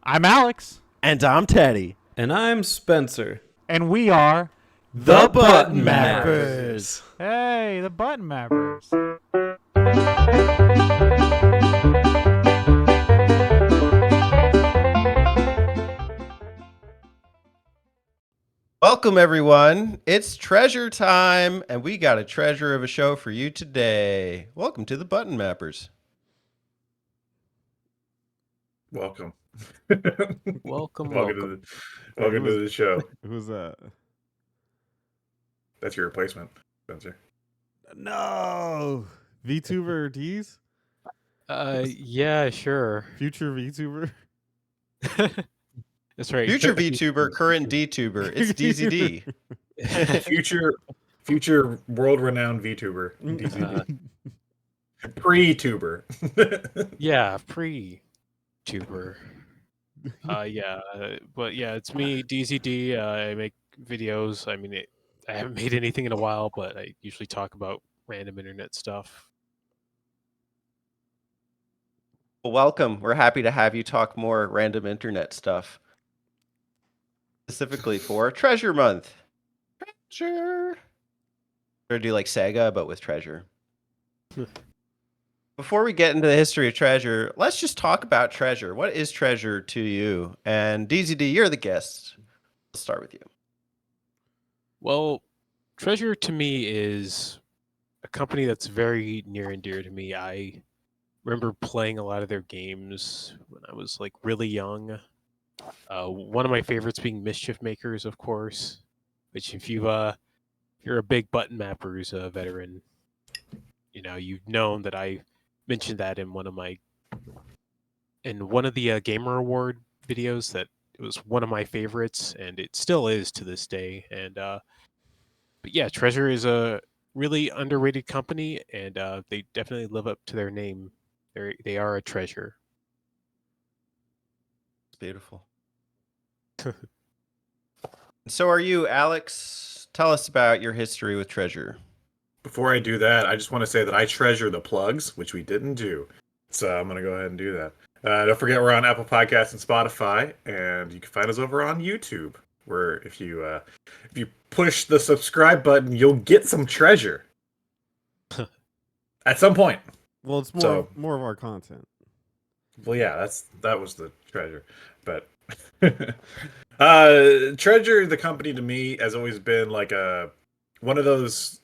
I'm Alex. And I'm Teddy. And I'm Spencer. And we are The Button Mappers. Hey, the Button Mappers. Welcome, everyone. It's treasure time, and we got a treasure of a show for you today. Welcome to the Button Mappers. Welcome. Welcome. Welcome to the show. Who's that? That's your replacement, Spencer. No. VTuber D's? Yeah, sure. Future VTuber? That's right. Future VTuber, current DTuber. It's Dee Zee D. Future world-renowned VTuber. Dee Zee D. Pre-tuber. Yeah, pre-tuber. But yeah, it's me, Dee Zee D. I make videos. I mean, I haven't made anything in a while, but I usually talk about random internet stuff. Well, welcome. We're happy to have you talk more random internet stuff. Specifically for Treasure Month. Treasure. We're going to do like Sega, but with treasure. Before we get into the history of treasure, let's just talk about treasure. What is treasure to you? And Dee Zee D, you're the guest. Let's start with you. Well, Treasure to me is a company that's very near and dear to me. I remember playing a lot of their games when I was like really young. One of my favorites being Mischief Makers, of course. Which, if you're a big Button Mappers veteran, you've known that I mentioned that in one of the Gamer Award videos. That it was one of my favorites, and it still is to this day. And but yeah, Treasure is a really underrated company, and they definitely live up to their name. They are a treasure. It's beautiful. So are you, Alex? Tell us about your history with treasure. Before I do that, I just want to say that I treasure the plugs, which we didn't do. So I'm going to go ahead and do that. Don't forget we're on Apple Podcasts and Spotify, and you can find us over on YouTube, where if you push the subscribe button, you'll get some treasure. At some point. Well, it's more of our content. Well, yeah, that was the treasure. But Treasure, the company, to me has always been like one of those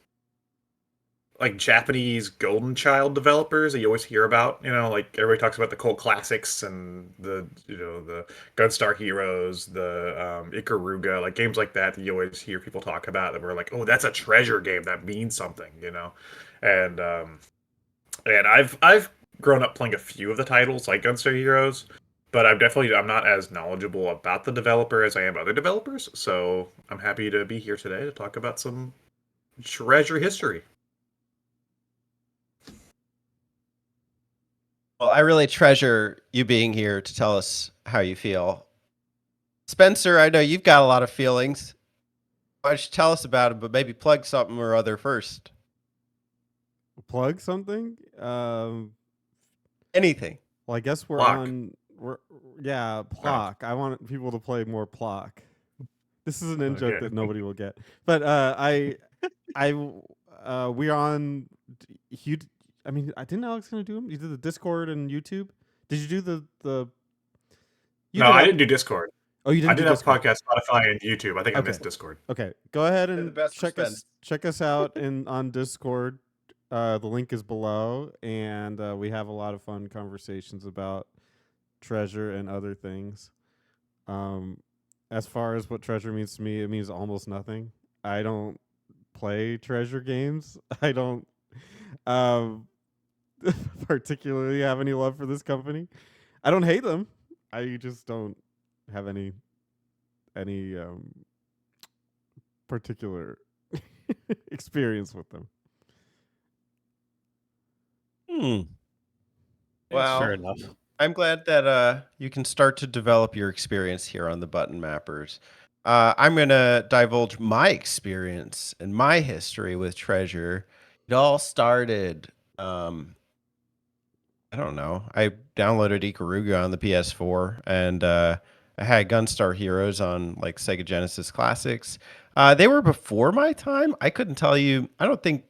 like Japanese golden child developers that you always hear about. Like everybody talks about the cult classics and the Gunstar Heroes, the Ikaruga, like games like that you always hear people talk about that were like, oh, that's a treasure game, that means something, and I've grown up playing a few of the titles like Gunstar Heroes, but I'm not as knowledgeable about the developer as I am other developers. So I'm happy to be here today to talk about some treasure history. Well, I really treasure you being here to tell us how you feel. Spencer, I know you've got a lot of feelings. Why don't you tell us about it, but maybe plug something or other first? Plug something? Anything. Well, I guess we're Plock. on... Plock. I want people to play more Plock. This is an in-joke that nobody will get. But we're on... didn't Alex gonna do them? You did the Discord and YouTube. Did you do the? No, I didn't do Discord. Oh, you didn't. I did have podcast, Spotify, and YouTube. I think I missed Discord. Okay, go ahead and Check check us out on Discord. The link is below, and we have a lot of fun conversations about treasure and other things. As far as what treasure means to me, it means almost nothing. I don't play treasure games. I don't. Particularly have any love for this company. I don't hate them. I just don't have any particular experience with them. Well, Fair enough. I'm glad that you can start to develop your experience here on the Button Mappers. I'm going to divulge my experience and my history with treasure. It all started I don't know. I downloaded Ikaruga on the PS4, and I had Gunstar Heroes on like Sega Genesis Classics. They were before my time. I couldn't tell you. I don't think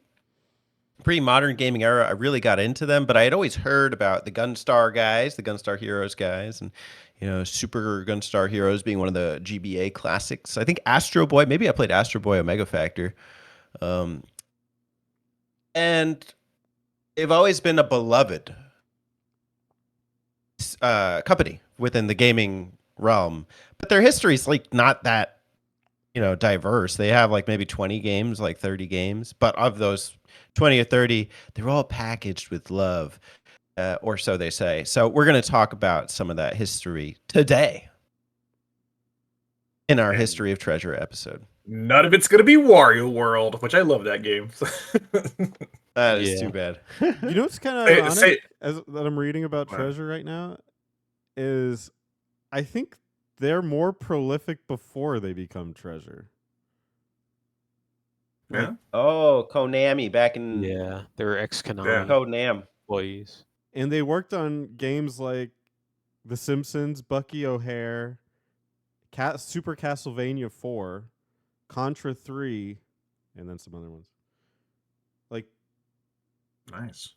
pre-modern gaming era I really got into them, but I had always heard about the Gunstar guys, the Gunstar Heroes guys, and Super Gunstar Heroes being one of the GBA classics. I think Astro Boy. Maybe I played Astro Boy Omega Factor, and they've always been a beloved company within the gaming realm, but their history is like not that diverse. They have like maybe 20 games, like 30 games, but of those 20 or 30, they're all packaged with love, or so they say. So we're going to talk about some of that history today in our And History of Treasure episode. none of it's gonna be Wario World, which I love that game. That is Yeah. too bad. You know what's kind of Say- ironic say- that I'm reading about What? Treasure right now is I think they're more prolific before they become Treasure. Yeah. Oh, Konami back in Yeah, they were Yeah. ex-Konami Codename. employees. And they worked on games like The Simpsons, Bucky O'Hare, Super Castlevania 4, Contra 3, and then some other ones. Nice.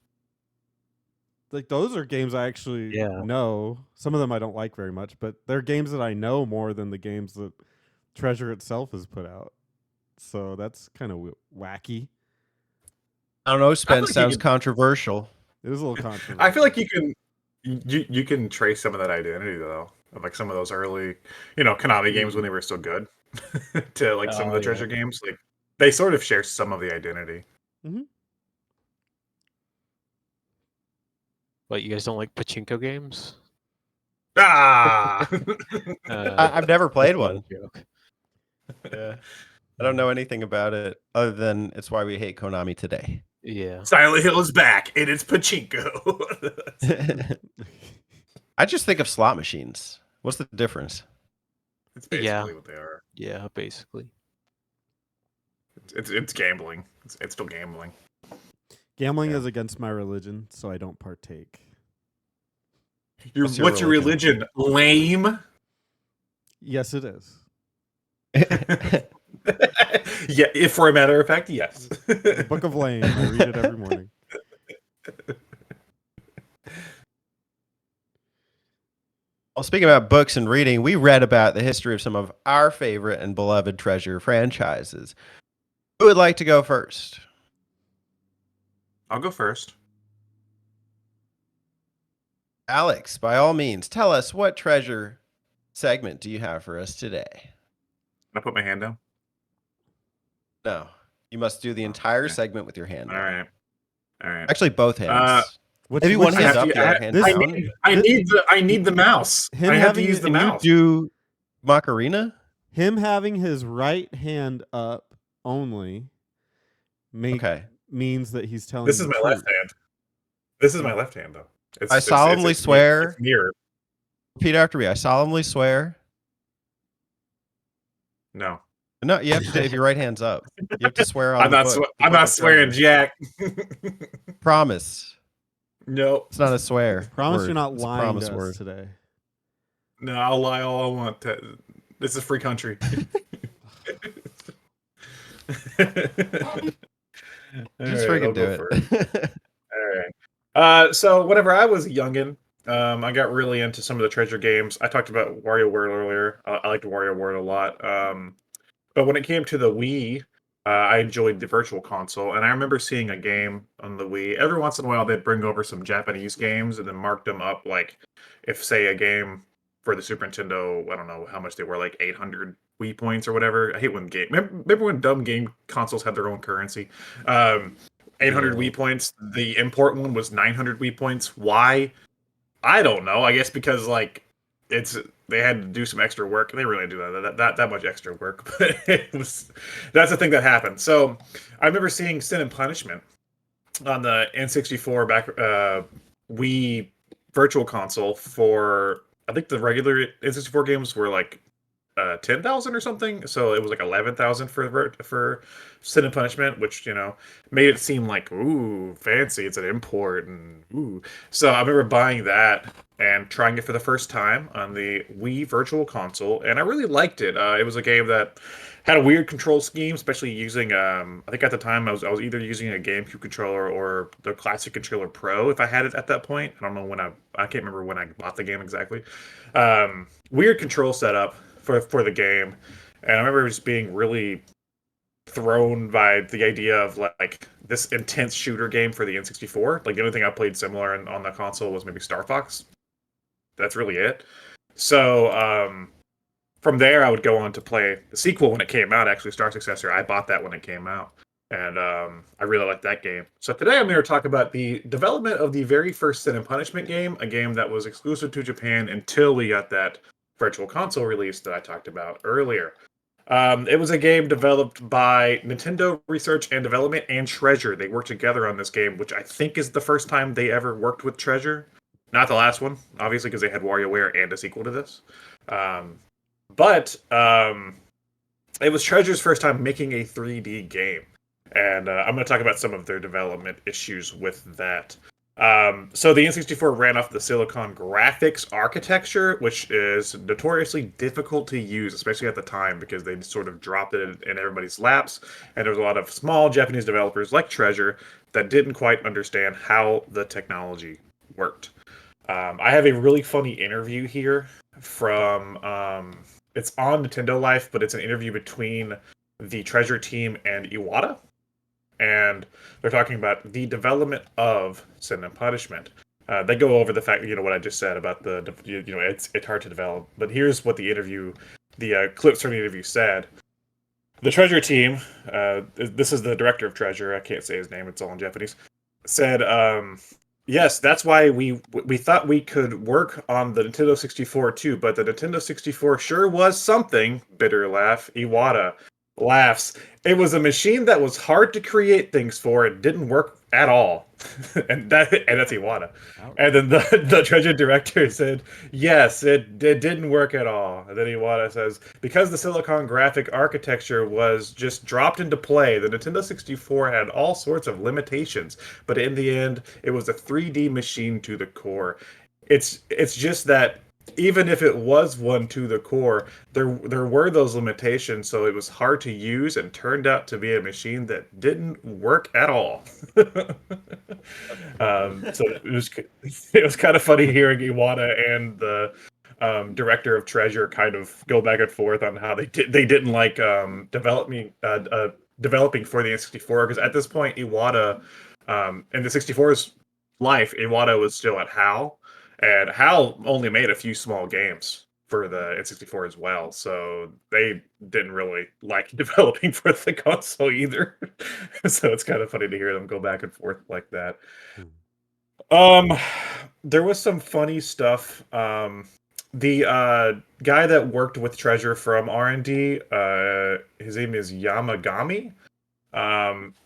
Like those are games I actually Yeah. know. Some of them I don't like very much, but they're games that I know more than the games that Treasure itself has put out. So that's kind of wacky. I don't know. I Spence feel like you sounds could- controversial. It is a little controversial. I feel like you can trace some of that identity though, of like some of those early, Konami games when they were still good, to like some of the Oh, Treasure games. Like they sort of share some of the identity. What, you guys don't like pachinko games? Ah, I've never played That's not a one. joke. Yeah. I don't know anything about it other than it's why we hate Konami today. Yeah. Silent Hill is back, and it's pachinko. I just think of slot machines. What's the difference? It's basically Yeah. what they are. Yeah, basically. It's gambling. It's still gambling. Gambling Yeah. is against my religion, so I don't partake. What's What's your your religion? Lame. Yes, it is. Yeah, if for a matter of fact, yes. The Book of Lame. I read it every morning. Well, speaking about books and reading, we read about the history of some of our favorite and beloved Treasure franchises. Who would like to go first? I'll go first. Alex, by all means, tell us what Treasure segment do you have for us today? Can I put my hand down? No, you must do the entire Okay. segment with your hand. All right. All right. Actually, both hands. Which Maybe one I hand have up, to- the other I- hand this- down. I need the mouse. Him I have to having use it- the Can you mouse. do Macarena? Him having his right hand up only Okay. means that he's telling This the is my truth. left hand. This is my left hand, though. I solemnly swear- It's mirrored. Repeat after me. I solemnly swear. No, No, you have to. If your right hand's up, you have to swear on. I'm the not. book, the I'm Book not of swearing, Treasure. Jack. Promise. No, It's not a swear. Promise word. you're not It's a lying promise to us word. today. no, I'll lie all I want. This is a free country. Just Alright, I'll freaking go do first. it. All right. So whenever I was a youngin, I got really into some of the treasure games. I talked about Wario World earlier. I liked Wario World a lot. But when it came to the Wii, I enjoyed the Virtual Console, and I remember seeing a game on the Wii. Every once in a while, they'd bring over some Japanese games and then mark them up. Like, if say a game for the Super Nintendo, I don't know how much they were, like 800 Wii points or whatever. I hate when remember when dumb game consoles had their own currency. 800 Yeah. Wii points. The import one was 900 Wii points. Why? I don't know. I guess because like they had to do some extra work. They really do that much extra work, but that's the thing that happened. So I remember seeing Sin and Punishment on the N64 back Wii Virtual Console for I think the regular N64 games were like 10,000 or something. So it was like 11,000 for Sin and Punishment, which made it seem like ooh fancy. It's an import and ooh. So I remember buying that and trying it for the first time on the Wii Virtual Console, and I really liked it. It was a game that had a weird control scheme, especially using. I think at the time I was either using a GameCube controller or the classic controller Pro if I had it at that point. I don't know when I can't remember when I bought the game exactly. Weird control setup for the game, and I remember just being really thrown by the idea of like this intense shooter game for the N64. Like the only thing I played similar on the console was maybe Star Fox. That's really it. So from there, I would go on to play the sequel when it came out. Actually, Star Successor. I bought that when it came out, and I really liked that game. So today, I'm going to talk about the development of the very first Sin and Punishment game, a game that was exclusive to Japan until we got that Virtual Console release that I talked about earlier. It was a game developed by Nintendo Research and Development and Treasure. They worked together on this game, which I think is the first time they ever worked with Treasure. Not the last one, obviously, because they had WarioWare and a sequel to this. But it was Treasure's first time making a 3D game. And I'm going to talk about some of their development issues with that. So the N64 ran off the Silicon graphics architecture, which is notoriously difficult to use, especially at the time, because they sort of dropped it in everybody's laps. And there was a lot of small Japanese developers like Treasure that didn't quite understand how the technology worked. I have a really funny interview here from it's on Nintendo Life, but it's an interview between the Treasure team and Iwata, and they're talking about the development of Sin and Punishment. They go over the fact, what I just said about it's hard to develop. But here's what the clips from the interview said. The Treasure team, this is the director of Treasure. I can't say his name; it's all in Japanese. Said, yes, that's why we thought we could work on the Nintendo 64 too, but the Nintendo 64 sure was something. Bitter laugh. Iwata laughs. It was a machine that was hard to create things for. It didn't work at all. and that's Iwata. Ouch. And then the Treasure director said, yes, it didn't work at all. And then Iwata says, because the Silicon graphic architecture was just dropped into play, the Nintendo 64 had all sorts of limitations, but in the end, it was a 3D machine to the core. It's just that even if it was one to the core, there were those limitations, so it was hard to use and turned out to be a machine that didn't work at all. So it was kind of funny hearing Iwata and the director of Treasure kind of go back and forth on how they didn't like developing for the N64, because at this point Iwata in the 64's life, Iwata was still at HAL. And HAL only made a few small games for the N64 as well, so they didn't really like developing for the console either. So it's kind of funny to hear them go back and forth like that. There was some funny stuff. The guy that worked with Treasure from R&D, his name is Yamagami.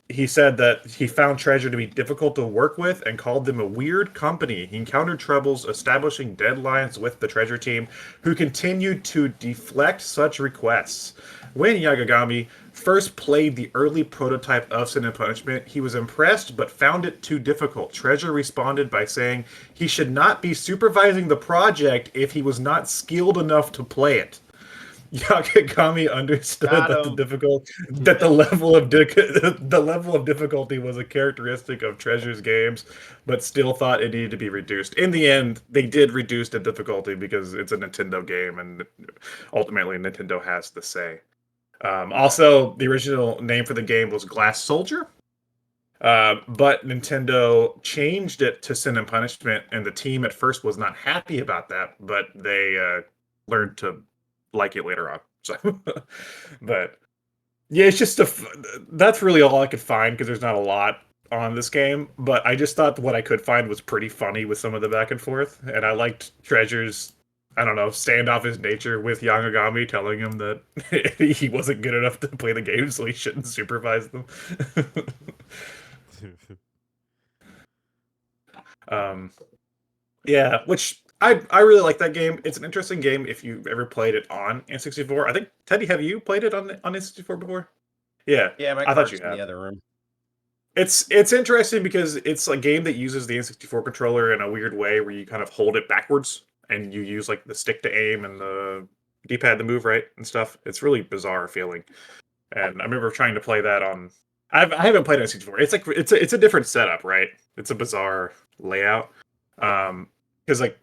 He said that he found Treasure to be difficult to work with and called them a weird company. He encountered troubles establishing deadlines with the Treasure team, who continued to deflect such requests. When Yamagami first played the early prototype of Sin and Punishment, he was impressed but found it too difficult. Treasure responded by saying he should not be supervising the project if he was not skilled enough to play it. Yamagami understood that the level of difficulty was a characteristic of Treasure's games, but still thought it needed to be reduced. In the end, they did reduce the difficulty because it's a Nintendo game, and ultimately Nintendo has the say. Also, the original name for the game was Glass Soldier, but Nintendo changed it to Sin and Punishment, and the team at first was not happy about that, but they learned to like it later on. So, but yeah, it's just that's really all I could find, because there's not a lot on this game. But I just thought what I could find was pretty funny with some of the back and forth, and I liked Treasure's, I don't know, standoffish nature with Yamagami telling him that he wasn't good enough to play the game, so he shouldn't supervise them. Yeah, which I really like that game. It's an interesting game if you ever played it on N64. I think Teddy, have you played it on N64 before? Yeah, Yeah, my I thought you cart's in have. the other room. It's interesting because it's a game that uses the N64 controller in a weird way where you kind of hold it backwards and you use like the stick to aim and the D-pad to move, right, and stuff. It's really bizarre feeling. And I remember trying to play that on. I haven't played N64. It's like it's a different setup, right? It's a bizarre layout. Because like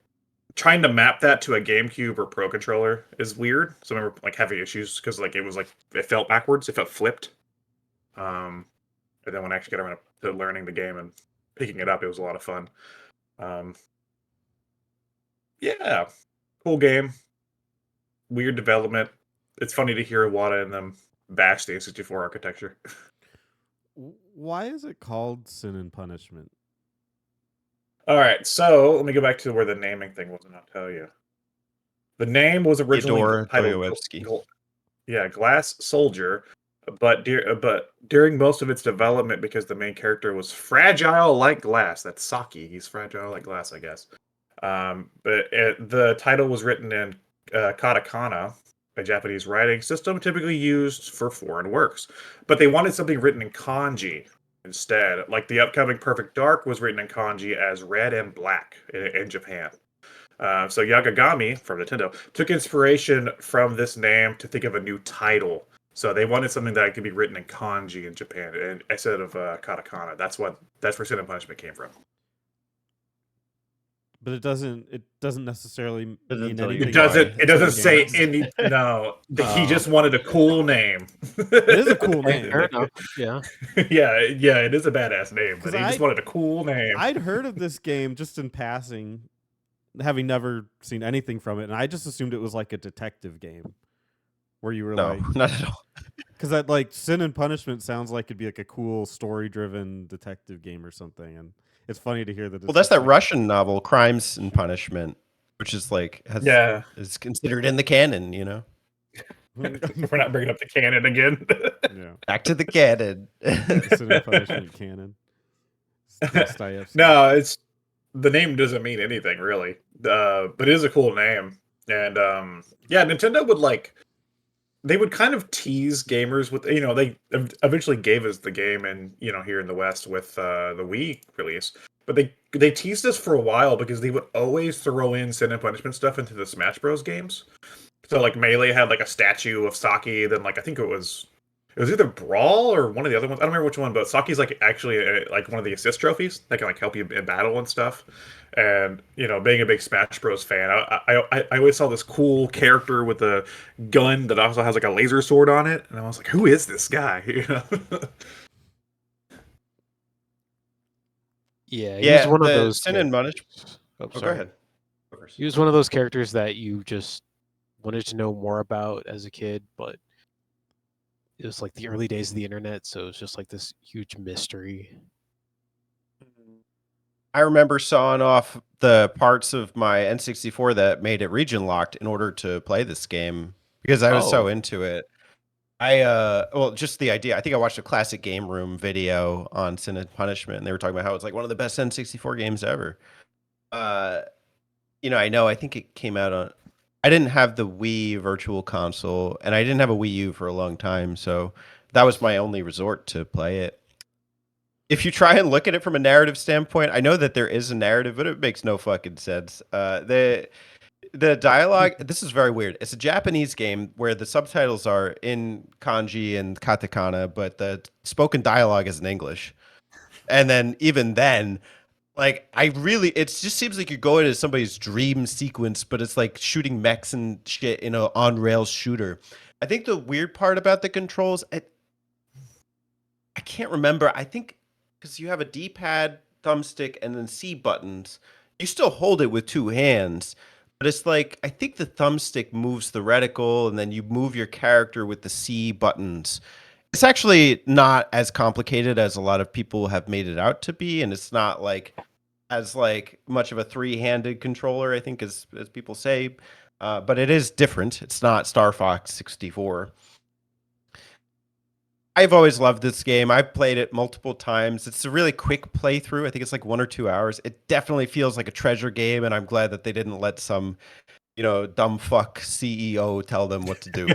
trying to map that to a GameCube or Pro controller is weird. So I remember like having issues because like it was like it felt backwards, it felt flipped. And then when I actually got around to learning the game and picking it up, it was a lot of fun. Um, yeah, cool game. Weird development. It's funny to hear Iwata and them bash the N64 architecture. Why is it called Sin and Punishment? All right, so let me go back to where the naming thing was, and I'll tell you. The name was originally Fyodor titled Dostoyevsky. Glass Soldier, but during most of its development, because the main character was fragile like glass. That's Saki. He's fragile like glass, I guess. The title was written in katakana, a Japanese writing system typically used for foreign works. But they wanted something written in kanji instead. Like the upcoming Perfect Dark was written in kanji as red and black in Japan. So Yagagami from Nintendo took inspiration from this name to think of a new title. So they wanted something that could be written in kanji in Japan instead of katakana. That's where Sin and Punishment came from. But it doesn't necessarily mean tell you anything. It doesn't say games. any. No, he just wanted a cool name. It is a cool name. Fair enough. Yeah. yeah, it is a badass name, but he just wanted a cool name. I'd heard of this game just in passing, having never seen anything from it, and I just assumed it was like a detective game where you were No, not at all. because that like Sin and Punishment sounds like it'd be like a cool story-driven detective game or something, and it's funny to hear that. Well, that's that Russian novel, Crimes and Punishment, which is like is considered in the canon. You know, we're not bringing up the canon again. Yeah, back to the canon. Sin and Punishment canon. No, it's the name doesn't mean anything really, but it is a cool name, and Nintendo would they would kind of tease gamers with they eventually gave us the game and here in the West with the Wii release, but they teased us for a while because they would always throw in Sin and Punishment stuff into the Smash Bros games. So like Melee had like a statue of Saki, then like I think it was either Brawl or one of the other ones. I don't remember which one, but Saki's like actually like one of the assist trophies that can like help you in battle and stuff. And being a big Smash Bros fan, I always saw this cool character with a gun that also has like a laser sword on it, and I was like, who is this guy? Yeah, he's one of those. Sin and Punishment. Oh, go ahead. He was one of those characters that you just wanted to know more about as a kid, but it was like the early days of the internet, so it was just like this huge mystery. I remember sawing off the parts of my N64 that made it region locked in order to play this game because I was so into it. Just the idea. I think I watched a Classic Game Room video on Sin and Punishment, and they were talking about how it's like one of the best N64 games ever. I think it came out on. I didn't have the Wii Virtual Console, and I didn't have a Wii U for a long time, so that was my only resort to play it. If you try and look at it from a narrative standpoint, I know that there is a narrative, but it makes no fucking sense. The dialogue, this is very weird. It's a Japanese game where the subtitles are in kanji and katakana, but the spoken dialogue is in English. And then even then, it just seems like you're going into somebody's dream sequence, but it's like shooting mechs and shit in an on-rails shooter. I think the weird part about the controls, I can't remember. I think because you have a D-pad, thumbstick, and then C buttons, you still hold it with two hands. But it's like, I think the thumbstick moves the reticle, and then you move your character with the C buttons. It's actually not as complicated as a lot of people have made it out to be, and it's not as much of a three-handed controller, I think, as people say. But it is different. It's not Star Fox 64. I've always loved this game. I've played it multiple times. It's a really quick playthrough. I think it's like 1 or 2 hours. It definitely feels like a treasure game, and I'm glad that they didn't let some, dumb fuck CEO tell them what to do.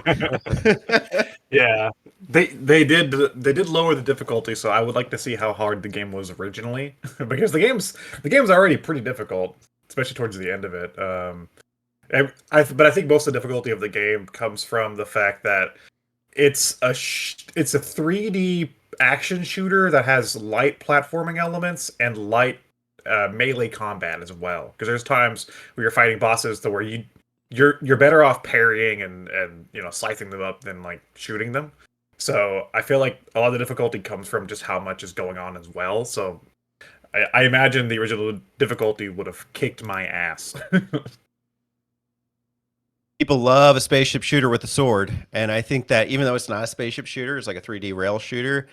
Yeah, they did lower the difficulty, so I would like to see how hard the game was originally, because the game's already pretty difficult, especially towards the end of it. But I think most of the difficulty of the game comes from the fact that it's a 3D action shooter that has light platforming elements and light melee combat as well. Because there's times where you're fighting bosses to where you're better off parrying and slicing them up than like shooting them. So I feel like a lot of the difficulty comes from just how much is going on as well. So I imagine the original difficulty would have kicked my ass. People love a spaceship shooter with a sword, and I think that even though it's not a spaceship shooter, it's like a 3D rail shooter.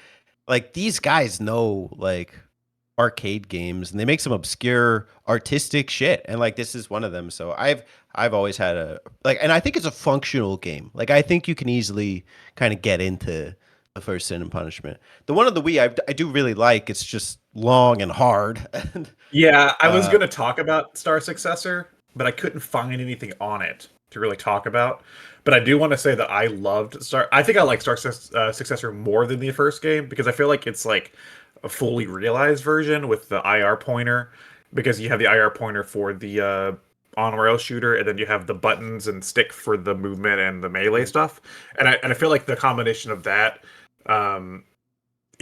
Like these guys know like arcade games, and they make some obscure artistic shit, and like this is one of them. So I've always had and I think it's a functional game. Like I think you can easily kind of get into the first Sin and Punishment. The one on the Wii I do really like. It's just long and hard. Yeah, I was gonna talk about Star Successor, but I couldn't find anything on it to really talk about. But I do want to say that I loved Star. I think I like Star Successor more than the first game because I feel like it's like a fully realized version with the IR pointer, because you have the IR pointer for the on-rail shooter, and then you have the buttons and stick for the movement and the melee stuff. And I feel like the combination of that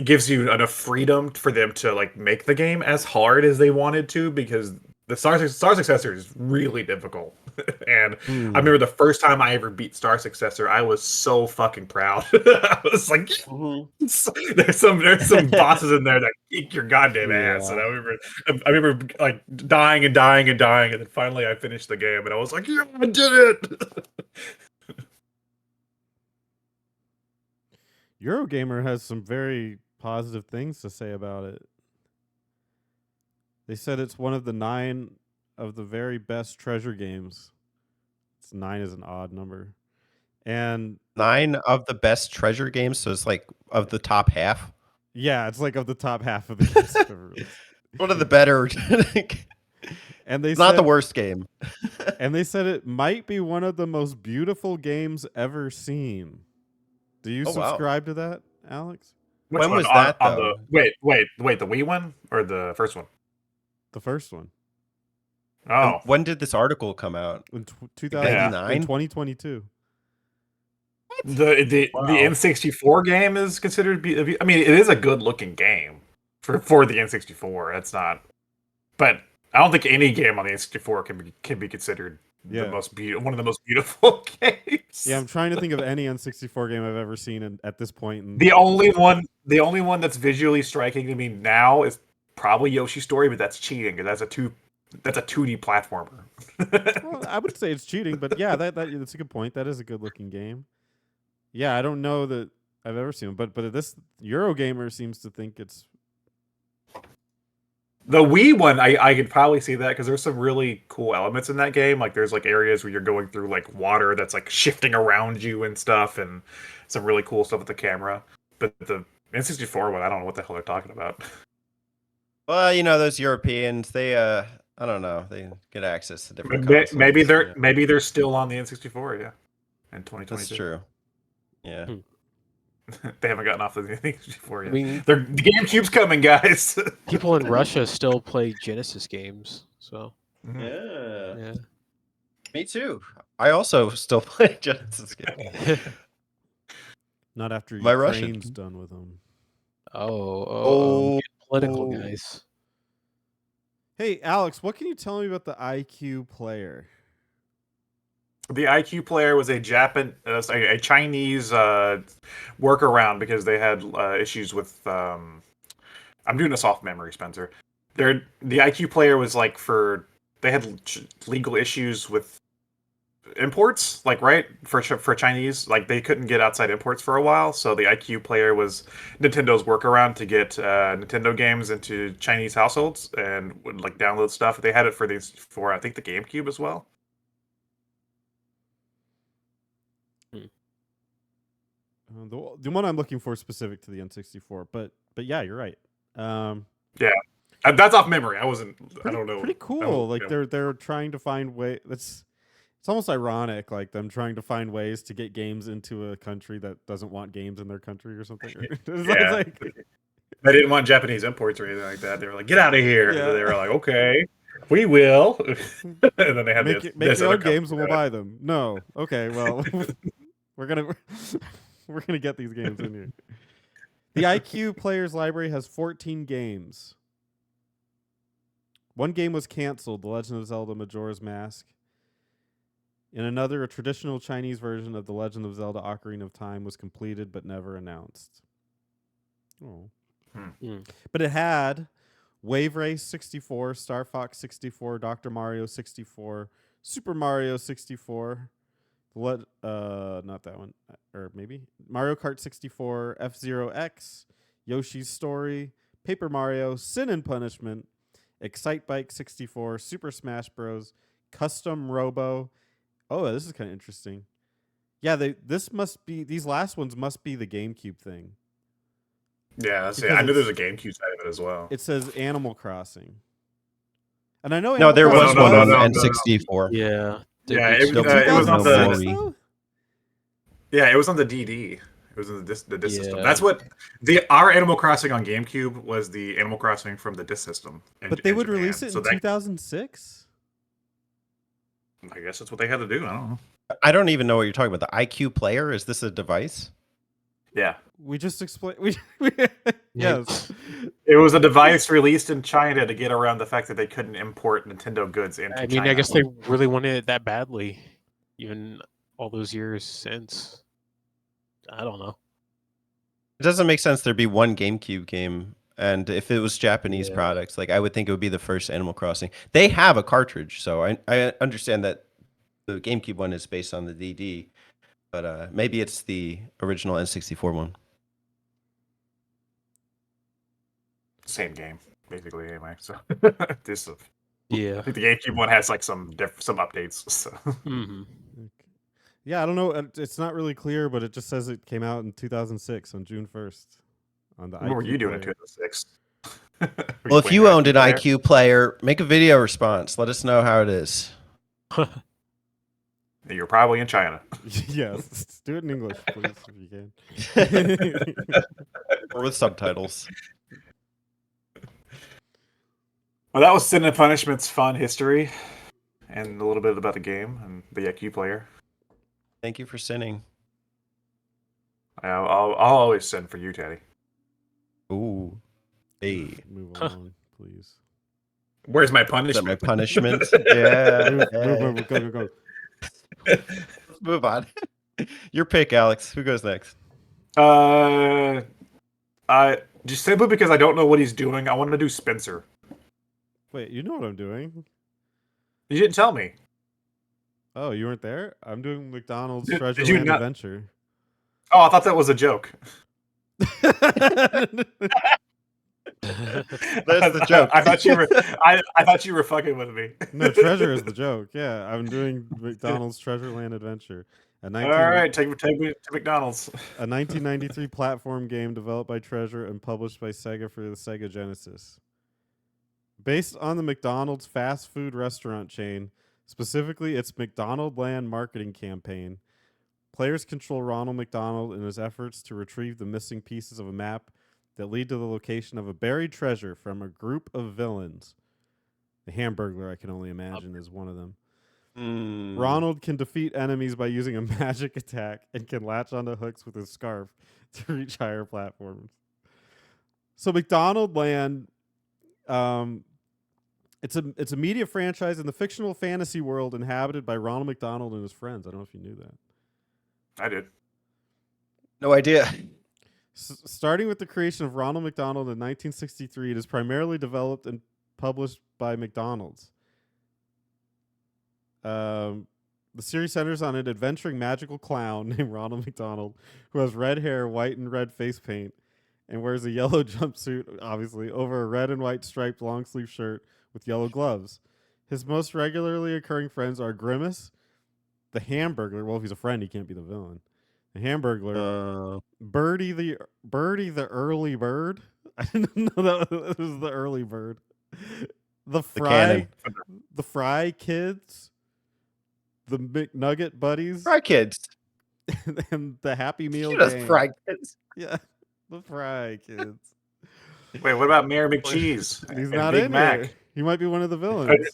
gives you enough freedom for them to like make the game as hard as they wanted to, because the Star Successor is really difficult. And I remember the first time I ever beat Star Successor, I was so fucking proud. I was like, there's some bosses in there that kick your goddamn ass. And I remember like dying and dying and dying, and then finally I finished the game, and I was like, yeah, I did it. Eurogamer has some very positive things to say about it. They said it's one of the 9 of the very best treasure games. 9 is an odd number. And 9 of the best treasure games, so it's like of the top half. Yeah, it's like of the top half of the games ever released. One of the better. And they not said, the worst game. And they said it might be one of the most beautiful games ever seen. Do you subscribe to that, Alex? When was that on though? Wait, the Wii one or the first one? The first one. Oh, and when did this article come out? In 2022. The N64 game is considered. I mean, it is a good looking game for the N64. It's not, but I don't think any game on the N64 can be considered the most one of the most beautiful games. Yeah, I'm trying to think of any N64 game I've ever seen at this point. The only one that's visually striking to me now is probably Yoshi's Story, but that's cheating because that's a 2D platformer. Well, I would say it's cheating, but yeah, that's a good point. That is a good looking game. Yeah, I don't know that I've ever seen it, but this Eurogamer seems to think it's the Wii one. I could probably see that because there's some really cool elements in that game. Like there's like areas where you're going through like water that's like shifting around you and stuff, and some really cool stuff with the camera. But the N64 one, I don't know what the hell they're talking about. Well, those Europeans, they I don't know, they get access to different consoles. Maybe they're still on the N64, yeah. In 2022. That's true. Yeah. They haven't gotten off the N64 yet. I mean, the GameCube's coming, guys. People in Russia still play Genesis games, so yeah. Me too. I also still play Genesis games. Not after My Ukraine's Russian. done with them. Oh, political guys. Hey, Alex, what can you tell me about the IQ player? The IQ player was a Chinese workaround because they had issues with. I'm doing this off memory, Spencer. The IQ player was like they had legal issues with imports, like right for Chinese, like they couldn't get outside imports for a while. So the IQ player was Nintendo's workaround to get Nintendo games into Chinese households and would like download stuff. They had it for I think the GameCube as well. The one I'm looking for is specific to the N64, but yeah, you're right. Yeah, that's off memory. I wasn't. I don't know. Pretty I cool. don't- Like yeah. they're trying to find way. It's almost ironic, like them trying to find ways to get games into a country that doesn't want games in their country or something. Yeah. like, They didn't want Japanese imports or anything like that. They were like, "Get out of here!" Yeah. They were like, "Okay, we will." And then they had make this your other own games company and we'll that- buy them. No, okay, well, we're gonna get these games in here. The IQ Players Library has 14 games. One game was canceled, The Legend of Zelda Majora's Mask. In another, a traditional Chinese version of The Legend of Zelda Ocarina of Time was completed but never announced. Oh. But it had Wave Race 64, Star Fox 64, Dr. Mario 64, Super Mario 64, not that one, or maybe Mario Kart 64, F-Zero X, Yoshi's Story, Paper Mario, Sin and Punishment, Excite Bike 64, Super Smash Bros, Custom Robo. Oh, this is kind of interesting. Yeah, these last ones must be the GameCube thing. Yeah, that's it. Because I knew there's a GameCube side of it as well. It says Animal Crossing. And I know No, Animal there was Crossing one on no. N64. Yeah. Yeah, Which it don't was on the- 2006, though? Yeah, it was on the DD. It was in the disc system. Yeah. That's what our Animal Crossing on GameCube was, the Animal Crossing from the disc system. But they would release it in 2006? I guess that's what they had to do. I don't know. I don't even know what you're talking about. The IQ player? Is this a device? Yeah. We just explained. Yes. It was a device released in China to get around the fact that they couldn't import Nintendo goods into I mean, China. I guess they really wanted it that badly, even all those years since. I don't know. It doesn't make sense there'd be one GameCube game, and if it was Japanese Yeah. products, like I would think it would be the first Animal Crossing. They have a cartridge, so I understand that the GameCube one is based on the DD, but maybe it's the original N64 one. Same game, basically, anyway. So this, I Yeah. think the GameCube one has like some updates. So hmm Yeah, I don't know. It's not really clear, but it just says it came out in 2006 on June 1st on the what were IQ you doing in player. 2006? Well, if you owned an IQ player, make a video response. Let us know how it is. You're probably in China. Yes, do it in English, please, if you can. Or with subtitles. Well, that was Sin and Punishment's fun history, and a little bit about the game and the IQ player. Thank you for sinning. I'll always send for you, Teddy. Ooh. Hey. Move along, please. Where's my Is that punishment? my punishment? Yeah. Move, go. Let's move on. Your pick, Alex. Who goes next? I just simply because I don't know what he's doing. I want to do Spencer. Wait, you know what I'm doing? You didn't tell me. Oh, you weren't there? I'm doing McDonald's Did Treasure you Land not- Adventure. Oh, I thought that was a joke. There's the joke. I thought you were. I thought you were fucking with me. No, treasure is the joke. Yeah, I'm doing McDonald's Treasure Land Adventure. All right, take me to McDonald's. A 1993 platform game developed by Treasure and published by Sega for the Sega Genesis. Based on the McDonald's fast food restaurant chain, specifically its McDonald Land marketing campaign, players control Ronald McDonald in his efforts to retrieve the missing pieces of a map that lead to the location of a buried treasure from a group of villains. The Hamburglar, I can only imagine, is one of them. Ronald can defeat enemies by using a magic attack and can latch onto hooks with his scarf to reach higher platforms. So McDonald Land, it's a media franchise in the fictional fantasy world inhabited by Ronald McDonald and his friends. I don't know if you knew that. I did. No idea. Starting with the creation of Ronald McDonald in 1963, it is primarily developed and published by McDonald's. The series centers on an adventuring magical clown named Ronald McDonald who has red hair, white and red face paint, and wears a yellow jumpsuit, obviously, over a red and white striped long sleeve shirt with yellow gloves. His most regularly occurring friends are Grimace, the Hamburglar. Well, if he's a friend, he can't be the villain. A Hamburglar. Uh, Birdie the early bird. I didn't know that was the early bird. The cannon. Fry kids. The McNugget buddies. Fry Kids. And the Happy Meal She does gang. Fry Kids. Yeah, the Fry kids. Wait, what about Mayor McCheese? He's and not Big in Mac? here. He might be one of the villains.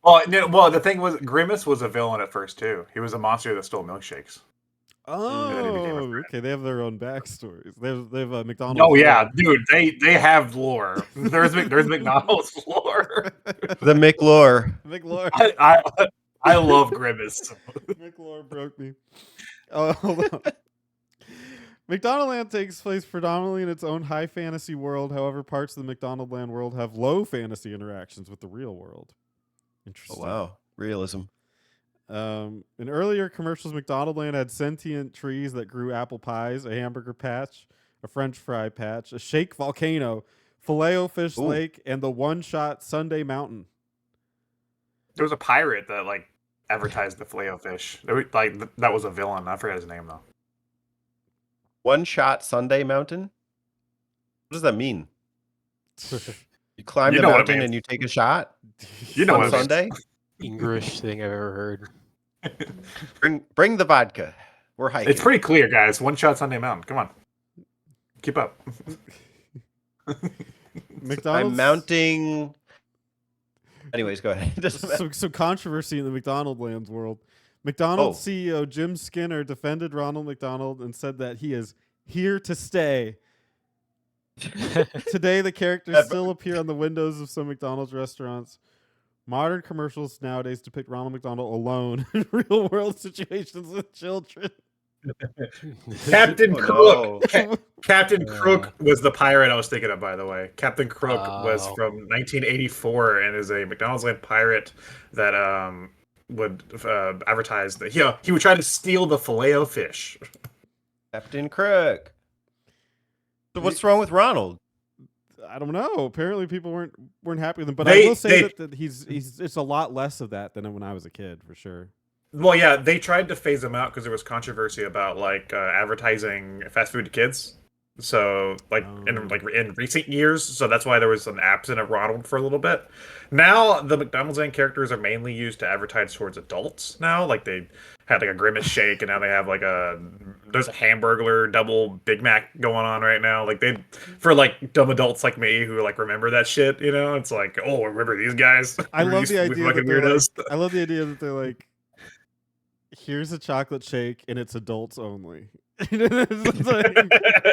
Well, no, well, the thing was, Grimace was a villain at first too. He was a monster that stole milkshakes. Oh, okay. They have their own backstories. They have a McDonald's. Oh yeah, dude, they have lore. There's McDonald's lore. The McLore. McLore. I love Grimace. McLore broke me. Oh, hold on. McDonaldland takes place predominantly in its own high fantasy world. However, parts of the McDonaldland world have low fantasy interactions with the real world. Interesting. Oh, wow. Realism. In earlier commercials, McDonaldland had sentient trees that grew apple pies, a hamburger patch, a French fry patch, a shake volcano, Filet-O-Fish Lake, and the one-shot Sunday Mountain. There was a pirate that like advertised the Filet-O-Fish. That was a villain. I forgot his name though. One shot Sunday Mountain? What does that mean? You climb You the know what it mountain means. and you take a shot You know on what it means. Sunday? English thing I've ever heard. Bring the vodka. We're hiking. It's pretty clear, guys. One shot Sunday Mountain. Come on, keep up. McDonald's. I'm mounting. Anyways, go ahead. It doesn't matter. Some controversy in the McDonaldland's world. McDonald's CEO Jim Skinner defended Ronald McDonald and said that he is here to stay. Today, the characters still appear on the windows of some McDonald's restaurants. Modern commercials nowadays depict Ronald McDonald alone in real-world situations with children. Captain Oh, Crook. no. Captain Crook was the pirate I was thinking of, by the way. Captain Crook was Oh. from 1984 and is a McDonald's land pirate that would advertise that he would try to steal the Filet-O-Fish. Captain Crook. So what's wrong with Ronald? I don't know. Apparently, people weren't happy with him. But They- I will say they- that he's it's a lot less of that than when I was a kid, for sure. Well, yeah, they tried to phase him out because there was controversy about advertising fast food to kids. So in recent years, so that's why there was an absence of Ronald for a little bit. Now the McDonald's land characters are mainly used to advertise towards adults. Now, like they had like a Grimace shake, and now they have there's a Hamburglar double Big Mac going on right now. Like for like dumb adults like me who like remember that shit. You know, it's like, oh, remember these guys? I love These the idea that fucking they're like, weirdos. I love the idea that they're like, here's a chocolate shake and it's adults only. It's like,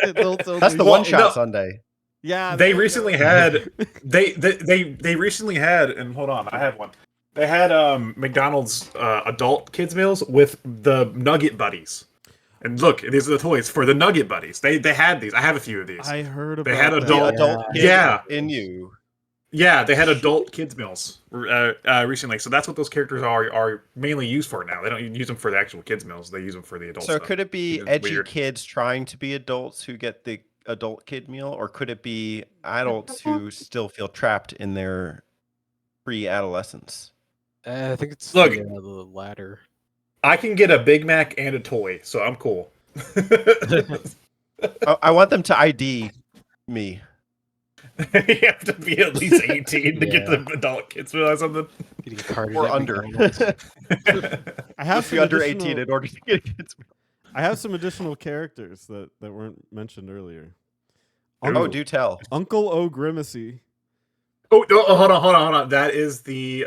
adults only. That's the Well, one shot no. Sunday. Yeah, They there you recently go. had they recently had, and hold on, I have one. They had McDonald's adult kids meals with the Nugget Buddies. And look, these are the toys for the Nugget Buddies. They had these. I have a few of these. I heard about They had that. The adult kid Yeah. in you. Yeah, they had adult kids meals recently. So that's what those characters are mainly used for now. They don't use them for the actual kids meals. They use them for the adult So stuff. could it be It's edgy weird. kids trying to be adults who get the adult kid meal, or could it be adults who still feel trapped in their pre-adolescence? I think it's Look. the latter. I can get a Big Mac and a toy, so I'm cool. I want them to ID me. You have to be at least 18 to get Yeah. the adult kids meal or something. Getting carded Or at under. McDonald's. I have Must be some under additional- 18 in order to get a kid's meal. I have some additional characters that weren't mentioned earlier. Oh, do tell. Uncle O Grimacy. Oh, hold on. That is the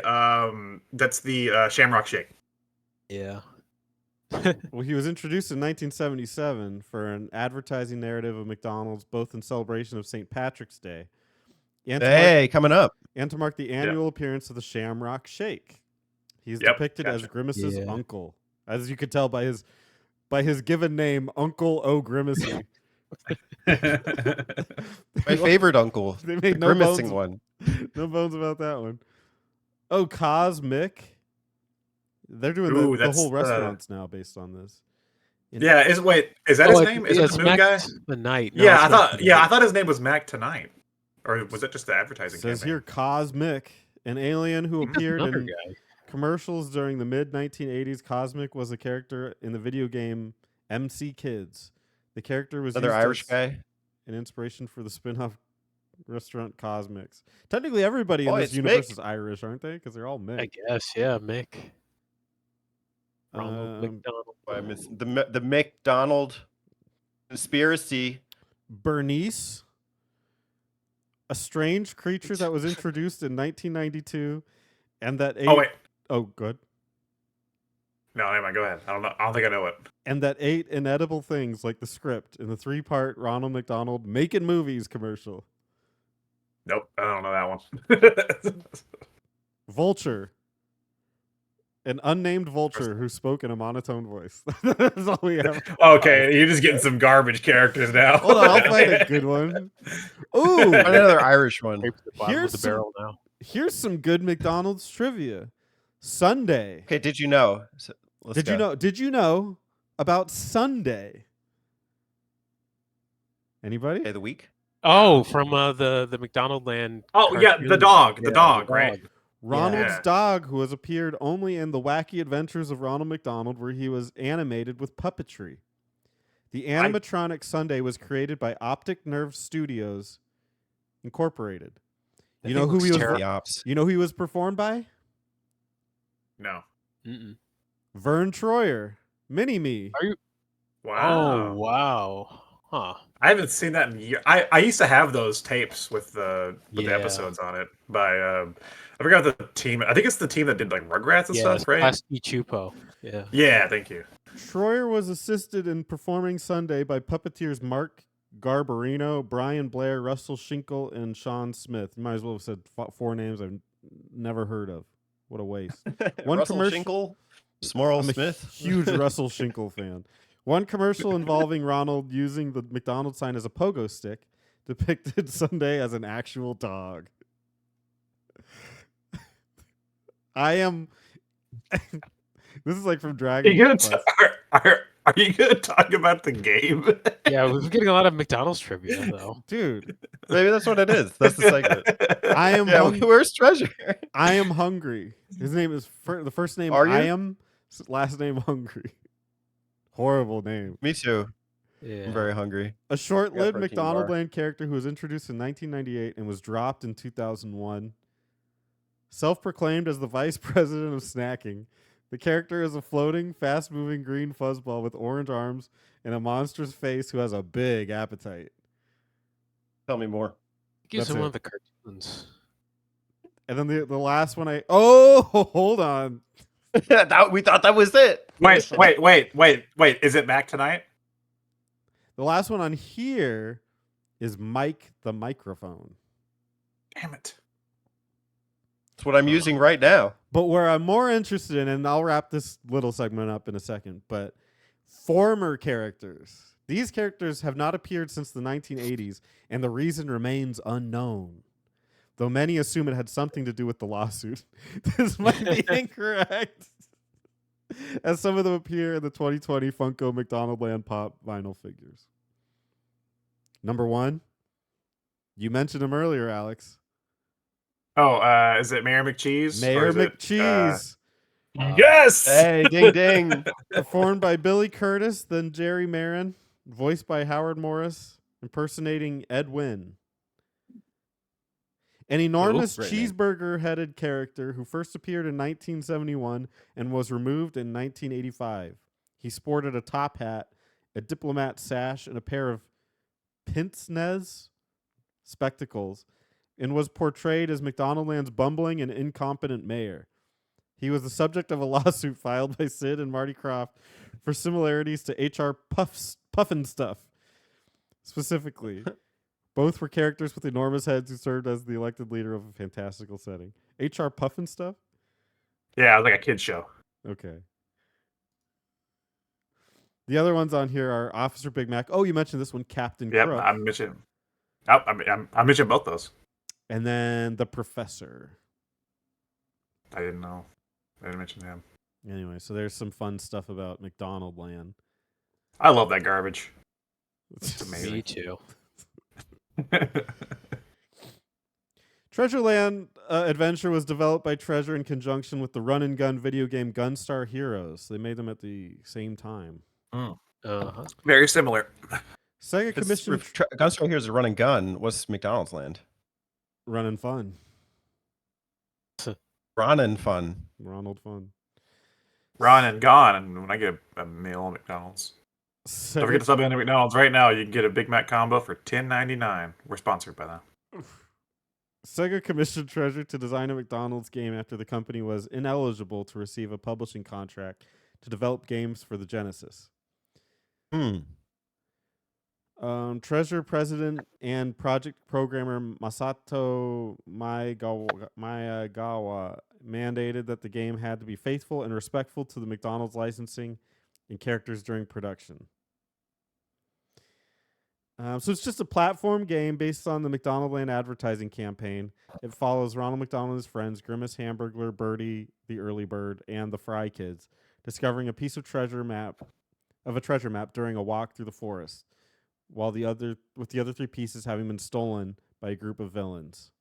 Shamrock Shake. Yeah. Well, he was introduced in 1977 for an advertising narrative of McDonald's, both in celebration of St. Patrick's Day and Hey, coming up. to mark the annual appearance of the Shamrock Shake. He's Yep, depicted as gotcha. Grimace's Yeah. uncle, as you could tell by his given name, Uncle O Grimacy. My favorite uncle. They The made no grimacing bones, one. no bones about that one. Oh, Cosmic. They're doing Ooh, the that's, whole restaurants now based on this. Yeah, is that his name? Is it the moon guy? The night. No, Yeah, it's I Mac thought Tonight. I thought his name was Mac Tonight. Or was that just the advertising Says campaign? here Cosmic, an alien who That's appeared another in guy. commercials during the mid 1980s. Cosmic was a character in the video game MC Kids. The character was Another used Irish as guy. an inspiration for the spin-off restaurant Cosmix. Technically, everybody in Oh, this it's universe Mick. is Irish, aren't they? Because they're all I Mick. guess, yeah, Mick. Ronald Um, McDonald. I miss the McDonald conspiracy. Bernice, a strange creature that was introduced in 1992, and that ate. Oh wait, Oh, good. no, never mind. Go ahead. I don't think I know it. And that ate inedible things like the script in the 3-part Ronald McDonald Making Movies commercial. Nope, I don't know that one. Vulture. An unnamed vulture who spoke in a monotone voice. That's all we have. Okay, you're just getting some garbage characters now. Hold on, I'll find a good one. Ooh, Another Irish one. Scrape the bottom of Here's the some- barrel now. here's some good McDonald's trivia. Sunday. Okay, did you know? So, let's Did you go. know? Did you know about Sunday? Anybody? Day of the week. Oh, from the McDonald Land. Oh yeah, the cartoon. dog, Yeah, right? Ronald's Yeah. dog, who has appeared only in The Wacky Adventures of Ronald McDonald, where he was animated with puppetry. The animatronic Sunday was created by Optic Nerve Studios Incorporated. That You know thing who looks he was? terrible. The ops. You know who he was performed by? No. Mm-mm. Vern Troyer, Mini Me. Are you? Wow. Oh, wow. Huh. I haven't seen that in years. I used to have those tapes with the Yeah. episodes on it by I forgot the team. I think it's the team that did like Rugrats and Yeah, stuff, right? Plasky Chupo. Yeah. Yeah, thank you. Troyer was assisted in performing Sunday by puppeteers Mark Garbarino, Brian Blair, Russell Shinkle, and Sean Smith. You might as well have said 4 names I've never heard of. What a waste. One Russell commercial- Shinkle, Smorl I'm a Smith. huge Russell Shinkle fan. One commercial involving Ronald using the McDonald's sign as a pogo stick depicted Sunday as an actual dog. I am. This is like from Are Dragon you gonna Quest. are you gonna talk about the game? Yeah, we're getting a lot of McDonald's trivia though. Dude, Maybe that's what it is. That's the segment. I am. Yeah, where's Treasure? I am hungry. His name is the first name. Are you? I am. Last name Hungry. Horrible name. Me too. Yeah. I'm very hungry. A short-lived protein McDonald bar. Land character who was introduced in 1998 and was dropped in 2001. Self-proclaimed as the vice president of snacking, the character is a floating, fast-moving green fuzzball with orange arms and a monstrous face who has a big appetite. Tell me more. Gives That's him it. one of the cartoons. And then the last one oh, hold on. We thought that was it. Wait. Is it back tonight? The last one on here is Mike the microphone. Damn it. That's what I'm using right now. But where I'm more interested in, and I'll wrap this little segment up in a second, but former characters. These characters have not appeared since the 1980s, and the reason remains unknown. Though many assume it had something to do with the lawsuit. This might be incorrect, as some of them appear in the 2020 Funko McDonald Land Pop vinyl figures. Number 1, you mentioned him earlier, Alex. Oh, is it Mayor McCheese? Mayor Or is it, McCheese. yes. Hey, ding ding. Performed by Billy Curtis, then Jerry Marin, voiced by Howard Morris, impersonating Ed Wynn. An enormous great name. cheeseburger-headed character who first appeared in 1971 and was removed in 1985. He sported a top hat, a diplomat sash, and a pair of pince-nez spectacles, and was portrayed as McDonaldland's bumbling and incompetent mayor. He was the subject of a lawsuit filed by Sid and Marty Krofft for similarities to H.R. Puffin Stuff. Specifically, both were characters with enormous heads who served as the elected leader of a fantastical setting. H.R. Puffin Stuff? Yeah, it was like a kid's show. Okay. The other ones on here are Officer Big Mac. Oh, you mentioned this one, Captain Yep, Crook. I'm mentioning. I mentioned both those. And then the Professor. I didn't know. I didn't mention him. Anyway, so there's some fun stuff about McDonald Land. I love that garbage. It's amazing. Me too. Treasure Land Adventure was developed by Treasure in conjunction with the run-and-gun video game Gunstar Heroes. They made them at the same time. Uh-huh. Very similar. Sega If it's commissioned if Gunstar Heroes is run and gun, what's McDonald's Land? Running Fun. Run and fun. Ronald Fun. Ron and gone, and when I get a meal at McDonald's. Don't forget Sega, to sub in to McDonald's right now. You can get a Big Mac combo for $10.99. We're sponsored by them. Sega commissioned Treasure to design a McDonald's game after the company was ineligible to receive a publishing contract to develop games for the Genesis. Treasure president and project programmer Masato Maeyagawa mandated that the game had to be faithful and respectful to the McDonald's licensing and characters during production. So it's just a platform game based on the McDonald Land advertising campaign. It follows Ronald McDonald and his friends, Grimace, Hamburglar, Birdie, the Early Bird, and the Fry Kids, discovering a piece of a treasure map during a walk through the forest, while the other 3 pieces having been stolen by a group of villains.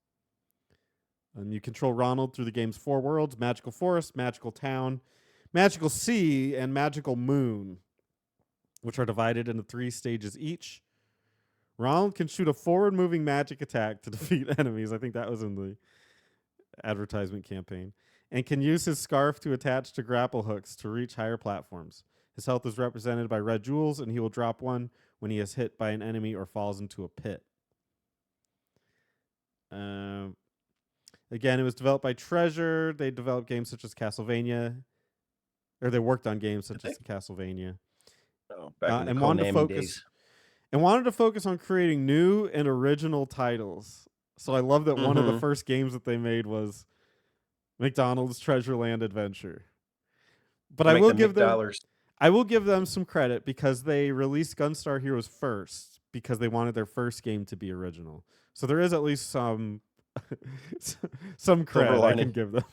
You control Ronald through the game's 4 worlds: Magical Forest, Magical Town, Magical Sea, and Magical Moon, which are divided into 3 stages each. Ronald can shoot a forward-moving magic attack to defeat enemies. I think that was in the advertisement campaign. And can use his scarf to attach to grapple hooks to reach higher platforms. His health is represented by red jewels, and he will drop one when he is hit by an enemy or falls into a pit. Again, it was developed by Treasure. They developed games such as Castlevania, or they worked on games such as Castlevania. Oh, back in the and wanted to focus on creating new and original titles. So I love that one of the first games that they made was McDonald's Treasure Land Adventure. But I will give them some credit because they released Gunstar Heroes first because they wanted their first game to be original. So there is at least some credit I can give them.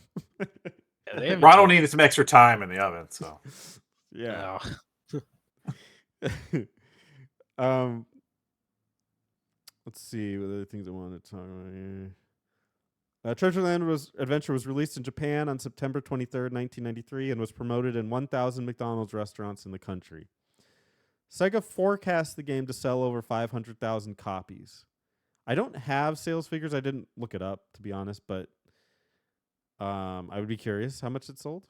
Ronald needed some extra time in the oven, so yeah. Let's see what other things I wanted to talk about here. Treasure Land Adventure was released in Japan on September 23rd, 1993, and was promoted in 1,000 McDonald's restaurants in the country. Sega forecast the game to sell over 500,000 copies. I don't have sales figures. I didn't look it up, to be honest, but I would be curious how much it sold,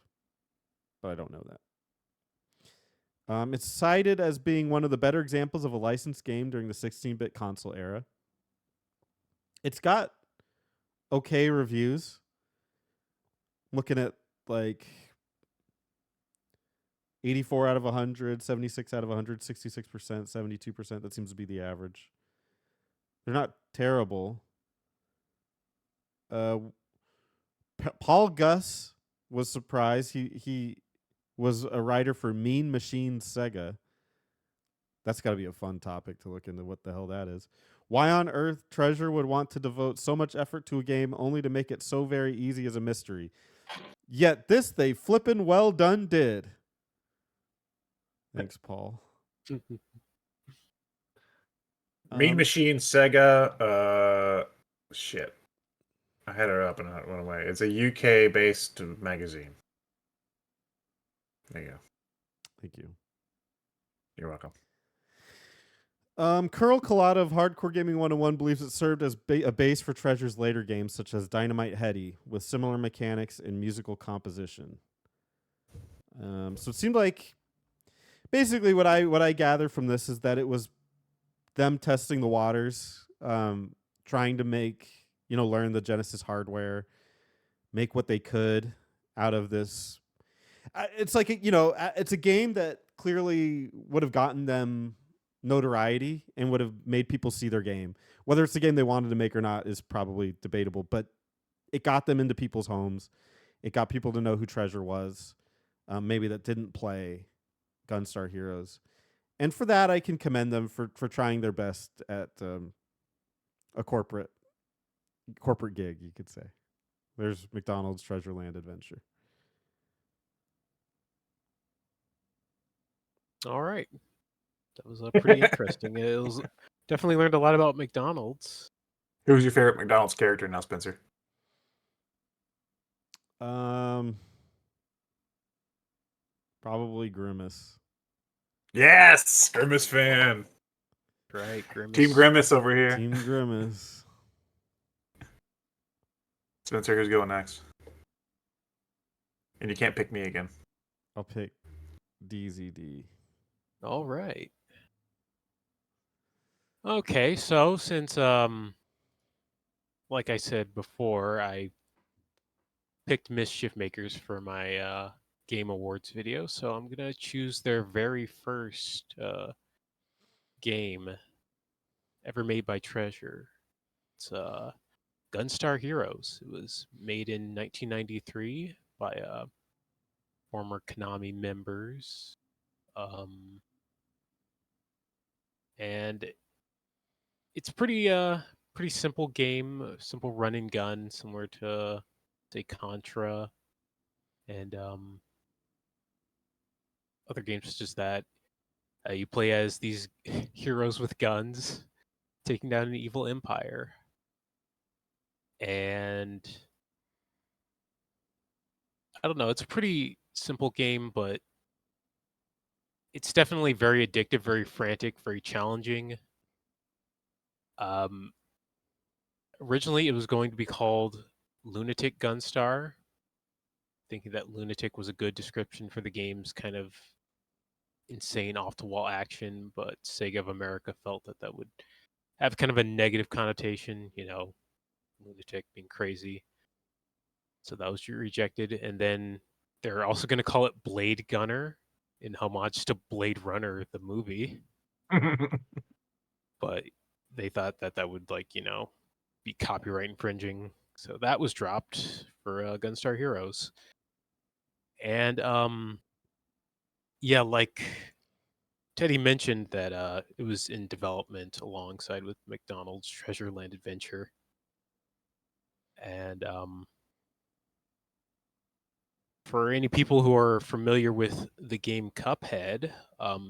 but I don't know that. It's cited as being one of the better examples of a licensed game during the 16-bit console era. It's got okay reviews. Looking at like 84 out of 100, 76 out of 100, 66%, 72%. That seems to be the average. They're not terrible. Paul Gus was surprised. He was a writer for Mean Machine Sega. That's got to be a fun topic to look into what the hell that is. Why on earth Treasure would want to devote so much effort to a game only to make it so very easy as a mystery. Yet this they flippin' well done did. Thanks, Paul. Mean Machine Sega. Shit. I had it up and it went away. It's a UK-based magazine. There you go. Thank you. You're welcome. Curl Collada of Hardcore Gaming 101 believes it served as a base for Treasure's later games, such as Dynamite Heady, with similar mechanics and musical composition. So it seemed like, basically, what I gather from this is that it was them testing the waters, trying to learn the Genesis hardware, make what they could out of this. It's like it's a game that clearly would have gotten them notoriety and would have made people see their game. Whether it's the game they wanted to make or not is probably debatable, but it got them into people's homes. It got people to know who Treasure was, maybe that didn't play Gunstar Heroes. And for that, I can commend them for trying their best at a corporate gig, you could say. There's McDonald's Treasure Land Adventure. All right. That was pretty interesting. It was definitely learned a lot about McDonald's. Who's your favorite McDonald's character now, Spencer? Probably Grimace. Yes, Grimace fan. Right, Grimace. Team Grimace over here. Team Grimace. Spencer, who's going next? And you can't pick me again. I'll pick Dee Zee D. All right. Okay, so since like I said before, I picked Mischief Makers for my Game Awards video, so I'm gonna choose their very first game ever made by Treasure. It's Gunstar Heroes. It was made in 1993 by former Konami members, and it's pretty simple game, simple run and gun, similar to say Contra and other games such as that. You play as these heroes with guns taking down an evil empire. And I don't know, it's a pretty simple game, but it's definitely very addictive, very frantic, very challenging. Um, Originally, it was going to be called Lunatic Gunstar, thinking that lunatic was a good description for the game's kind of insane off the wall action, but Sega of America felt that that would have kind of a negative connotation, lunatic being crazy. So that was rejected. And then they're also going to call it Blade Gunner in homage to Blade Runner, the movie. But they thought that that would, be copyright infringing. So that was dropped for Gunstar Heroes. And yeah, like Teddy mentioned that it was in development alongside with McDonald's Treasure Land Adventure. And for any people who are familiar with the game Cuphead,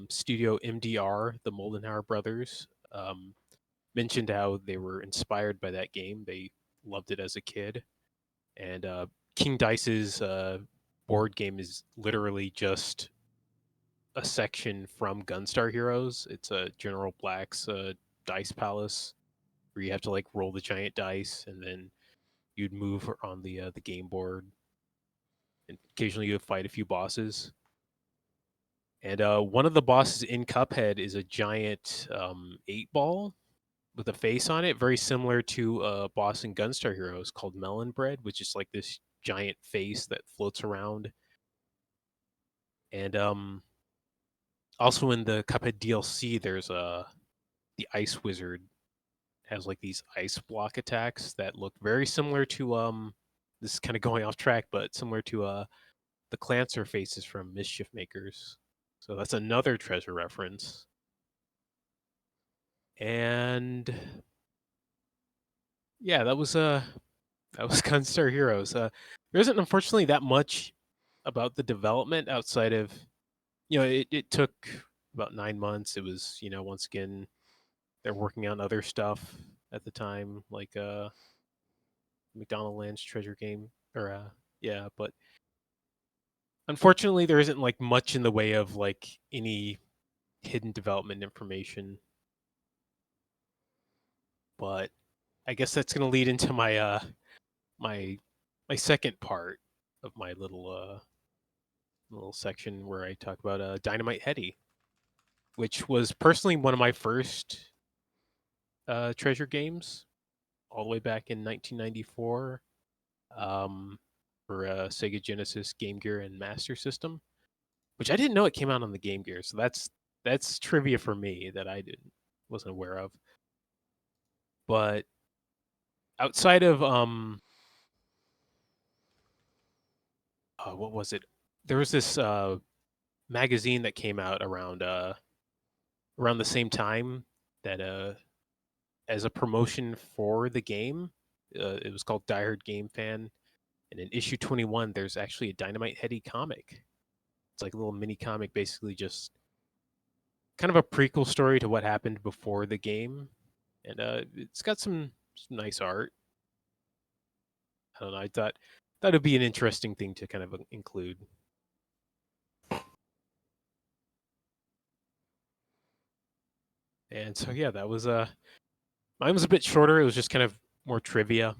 Studio MDR, the Moldenhauer brothers, mentioned how they were inspired by that game. They loved it as a kid. And King Dice's board game is literally just a section from Gunstar Heroes. It's a General Black's dice palace where you have to roll the giant dice, and then you'd move on the game board, and occasionally you'd fight a few bosses. And one of the bosses in Cuphead is a giant 8-ball with a face on it, very similar to a boss in Gunstar Heroes called Melon Bread, which is like this giant face that floats around. And also in the Cuphead DLC, there's the Ice Wizard has these ice block attacks that look very similar to this is kind of going off track, but similar to the Clancer faces from Mischief Makers. So that's another Treasure reference. And yeah, that was Gunstar Heroes. There isn't unfortunately that much about the development outside of it took about 9 months. It was once again they're working on other stuff at the time, like McDonald's Treasure game or yeah, but unfortunately there isn't much in the way of any hidden development information. But I guess that's gonna lead into my my second part of my little section where I talk about Dynamite Heady, which was personally one of my first Treasure games, all the way back in 1994, for Sega Genesis, Game Gear, and Master System. Which I didn't know it came out on the Game Gear, so that's trivia for me that I wasn't aware of. But outside of what was it? There was this magazine that came out around the same time that as a promotion for the game. It was called Die Hard Game Fan, and in issue 21, there's actually a Dynamite Heady comic. It's like a little mini comic, basically just kind of a prequel story to what happened before the game, and it's got some nice art. I don't know. I thought that'd be an interesting thing to kind of include. And so yeah, that was mine was a bit shorter. It was just kind of more trivia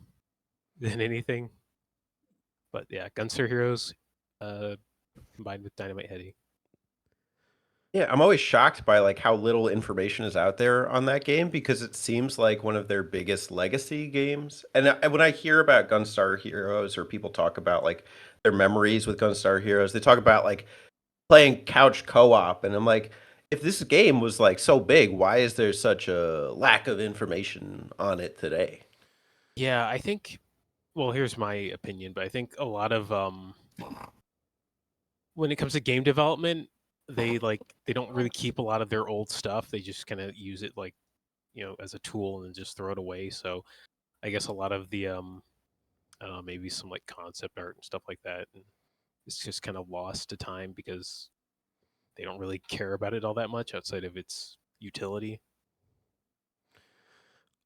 than anything. But yeah, Gunstar Heroes combined with Dynamite Heady. Yeah, I'm always shocked by like how little information is out there on that game because it seems like one of their biggest legacy games. And when I hear about Gunstar Heroes or people talk about like their memories with Gunstar Heroes, they talk about like playing couch co-op, and I'm like, if this game was like so big, why is there such a lack of information on it today? Yeah, I think. Well, here's my opinion, but I think a lot of when it comes to game development, they don't really keep a lot of their old stuff. They just kind of use it like as a tool and then just throw it away. So I guess a lot of the I don't know, maybe some like concept art and stuff like that, and it's just kind of lost to time because they don't really care about it all that much outside of its utility.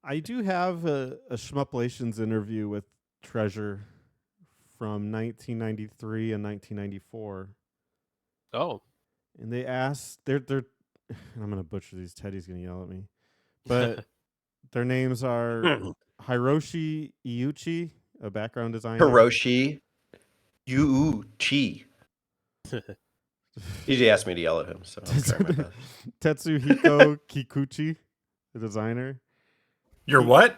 I do have a Schmuplations interview with Treasure from 1993 and 1994, Oh, and they asked they're I'm gonna butcher these. Teddy's gonna yell at me, but their names are Hiroshi Iuchi, a background designer. Hiroshi Yuuchi. He asked me to yell at him, so I'm trying my best. Tetsuhiko Kikuchi, the designer. You're what?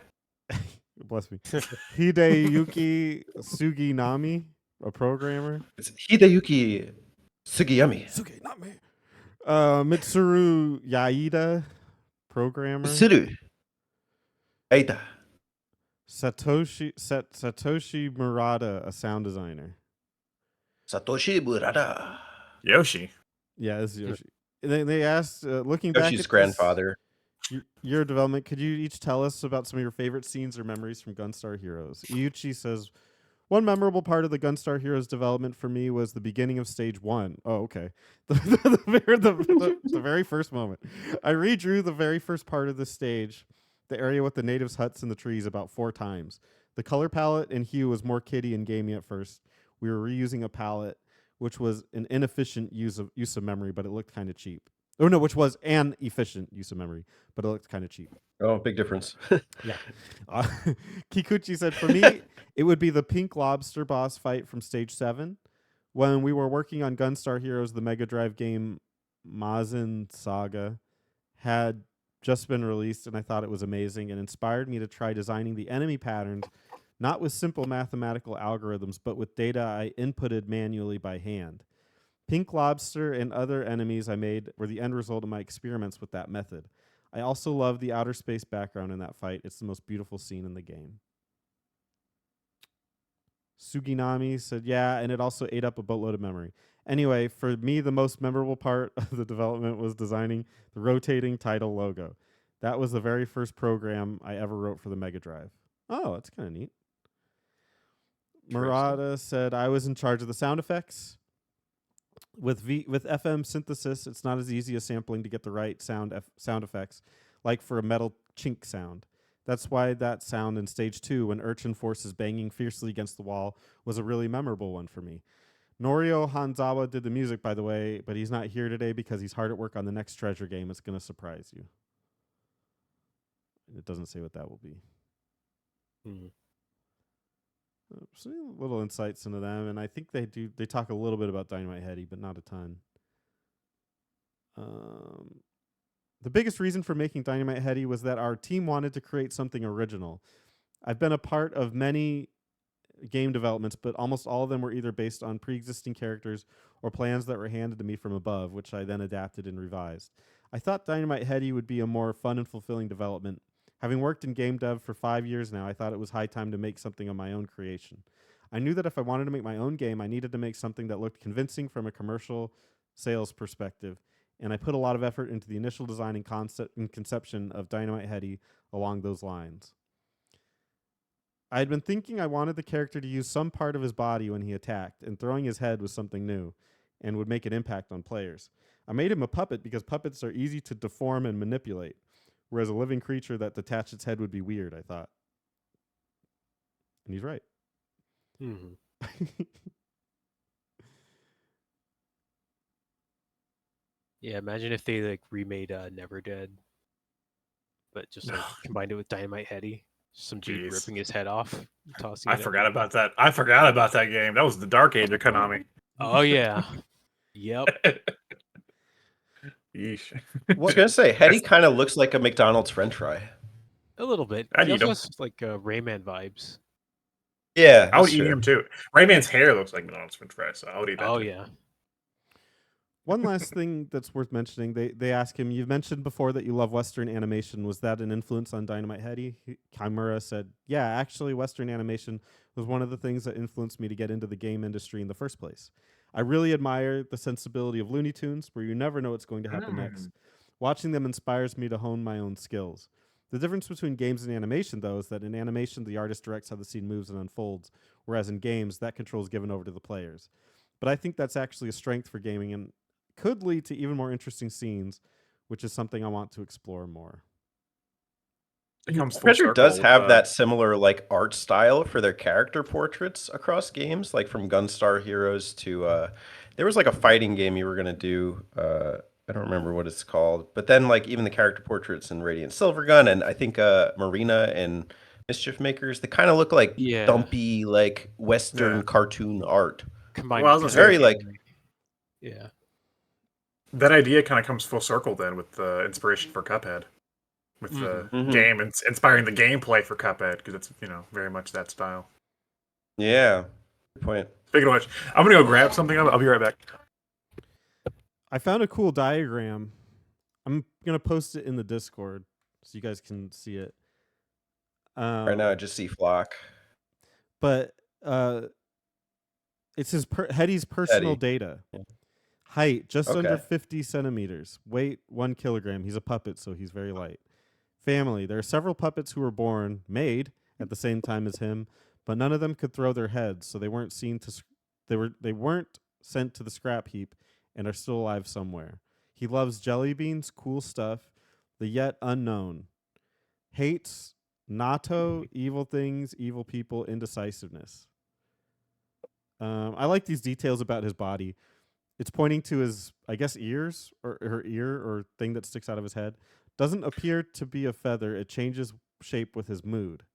Bless me. Hideyuki Suginami, a programmer. It's Hideyuki Sugiyami. Suginami. Mitsuru Yaida, programmer. Suru. Aita. Satoshi Murata, a sound designer. Satoshi Murata. Yoshi. Yeah, this is Yoshi. They asked, looking back Yoshi's at grandfather. Your development, could you each tell us about some of your favorite scenes or memories from Gunstar Heroes? Iuchi says, one memorable part of the Gunstar Heroes development for me was the beginning of stage 1. Oh, okay. The very first moment. I redrew the very first part of the stage, the area with the natives' huts and the trees, about 4 times. The color palette and hue was more kiddie and gamey at first. We were reusing a palette, which was an inefficient use of memory, but it looked kind of cheap. Oh no, which was an efficient use of memory, but it looked kind of cheap. Oh, big difference. Yeah. Kikuchi said, for me, it would be the pink lobster boss fight from stage 7. When we were working on Gunstar Heroes, the Mega Drive game Mazin Saga had just been released, and I thought it was amazing and inspired me to try designing the enemy patterns, not with simple mathematical algorithms, but with data I inputted manually by hand. Pink lobster and other enemies I made were the end result of my experiments with that method. I also love the outer space background in that fight. It's the most beautiful scene in the game. Suginami said, yeah, and it also ate up a boatload of memory. Anyway, for me, the most memorable part of the development was designing the rotating title logo. That was the very first program I ever wrote for the Mega Drive. Oh, that's kind of neat. Murata said, I was in charge of the sound effects. With FM synthesis, it's not as easy as sampling to get the right sound effects, like for a metal chink sound. That's why that sound in stage 2, when Urchin Force is banging fiercely against the wall, was a really memorable one for me. Norio Hanzawa did the music, by the way, but he's not here today because he's hard at work on the next Treasure game. It's going to surprise you. It doesn't say what that will be. Some little insights into them, and I think they talk a little bit about Dynamite Heady, but not a ton. The biggest reason for making Dynamite Heady was that our team wanted to create something original. I've been a part of many game developments, but almost all of them were either based on pre-existing characters or plans that were handed to me from above, which I then adapted and revised. I thought Dynamite Heady would be a more fun and fulfilling development. Having worked in game dev for 5 years now, I thought it was high time to make something of my own creation. I knew that if I wanted to make my own game, I needed to make something that looked convincing from a commercial sales perspective, and I put a lot of effort into the initial design and concept and conception of Dynamite Heady along those lines. I had been thinking I wanted the character to use some part of his body when he attacked, and throwing his head was something new and would make an impact on players. I made him a puppet because puppets are easy to deform and manipulate, whereas a living creature that detached its head would be weird, I thought. And he's right. Yeah, imagine if they like remade Never Dead. but just like combined it with Dynamite Heady, some dude Jeez. ripping his head off, tossing. I it at forgot people. about that. I forgot about that game. That was the dark age of Konami. Oh yeah, yep. Yeesh. I was gonna say, Hetty kind of looks like a McDonald's French fry. A little bit. I'd He eat also him. has like Rayman vibes. Yeah, I would that's eat true. him too. Rayman's hair looks like McDonald's French fries, so I would eat that Oh too. yeah. One last thing that's worth mentioning, they ask him, you've mentioned before that you love Western animation. Was that an influence on Dynamite Heady? Kimura said, yeah, actually Western animation was one of the things that influenced me to get into the game industry in the first place. I really admire the sensibility of Looney Tunes, where you never know what's going to happen next. Watching them inspires me to hone my own skills. The difference between games and animation, though, is that in animation, the artist directs how the scene moves and unfolds, whereas in games, that control is given over to the players. But I think that's actually a strength for gaming and could lead to even more interesting scenes, which is something I want to explore more. It comes full Treasure circle does with, have that similar like art style for their character portraits across games, like from Gunstar Heroes to there was like a fighting game you were gonna do. I don't remember what it's called, but then like even the character portraits in Radiant Silvergun and I think Marina and Mischief Makers, they kind of look like Yeah. dumpy like Western Yeah. cartoon art. Combined. Well, I was with gonna Very kinda like Yeah. that idea kind of comes full circle then with the inspiration for Cuphead, with the Mhm. game and inspiring the gameplay for Cuphead because it's very much that style. yeah. Good point. Speaking of which, I'm gonna go grab something. I'll be right back. I found a cool diagram. I'm going to post it in the Discord so you guys can see it. Right now I just see Flock. But it's his Hetty's personal Hetty. data. Height, just under Okay. 50 centimeters. Weight, 1 kilogram. He's a puppet, so he's very light. Family, there are several puppets who were made at the same time as him, but none of them could throw their heads, so they weren't seen to. They weren't sent to the scrap heap, and are still alive somewhere. He loves jelly beans, cool stuff, the yet unknown. Hates natto, evil things, evil people, indecisiveness. I like these details about his body. It's pointing to his, I guess, ears or her ear or thing that sticks out of his head. Doesn't appear to be a feather. It changes shape with his mood.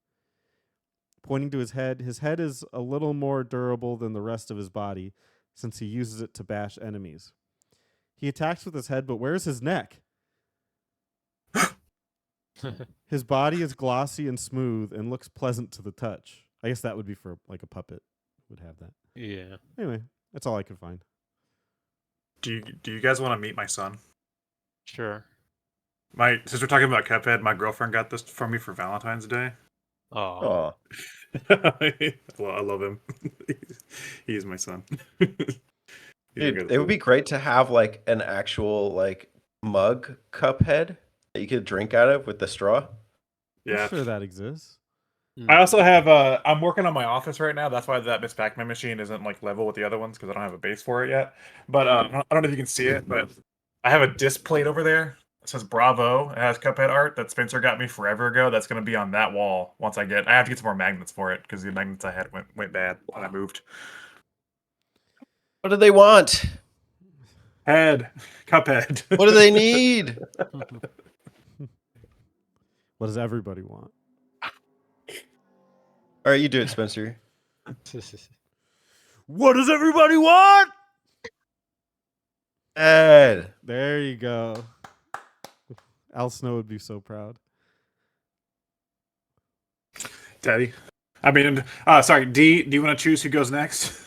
Pointing to his head is a little more durable than the rest of his body since he uses it to bash enemies. He attacks with his head, but where's his neck? His body is glossy and smooth and looks pleasant to the touch. I guess that would be for like a puppet would have that. Yeah. Anyway, that's all I could find. Do you guys want to meet my son? Sure. Since we're talking about Cuphead, my girlfriend got this for me for Valentine's Day. Oh. Oh, I love him. He's my son. dude, it would be great to have like an actual like mug Cuphead that you could drink out of with the straw. Yeah. I'm sure that exists. I also have I'm working on my office right now. That's why that Miss Pac-Man machine isn't like level with the other ones because I don't have a base for it yet. But I don't know if you can see it, but I have a disc plate over there. It says Bravo. It has Cuphead art that Spencer got me forever ago. That's going to be on that wall once I have to get some more magnets for it because the magnets I had went bad when I moved. What do they want? Cuphead. What do they need? What does everybody want? All right, you do it, Spencer. What does everybody want? Ed. There you go. Al Snow would be so proud. Teddy. I mean, sorry, Dee, do you want to choose who goes next?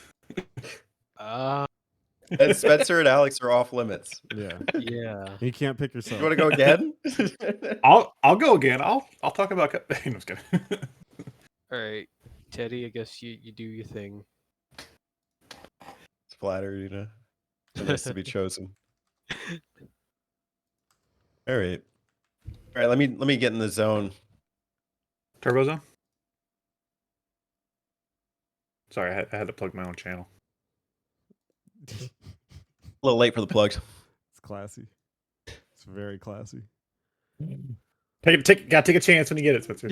And Spencer and Alex are off limits. Yeah. Yeah. You can't pick yourself. You want to go again? I'll go again. I'll talk about Cuphead. No, I'm just kidding. All right, Teddy. I guess you do your thing. It's flattered, you know. It nice to be chosen. All right. All right, let me get in the zone. Turbo Zone? Sorry, I had to plug my own channel. A little late for the plugs. It's classy. It's very classy. Gotta take a chance when you get it, Spencer.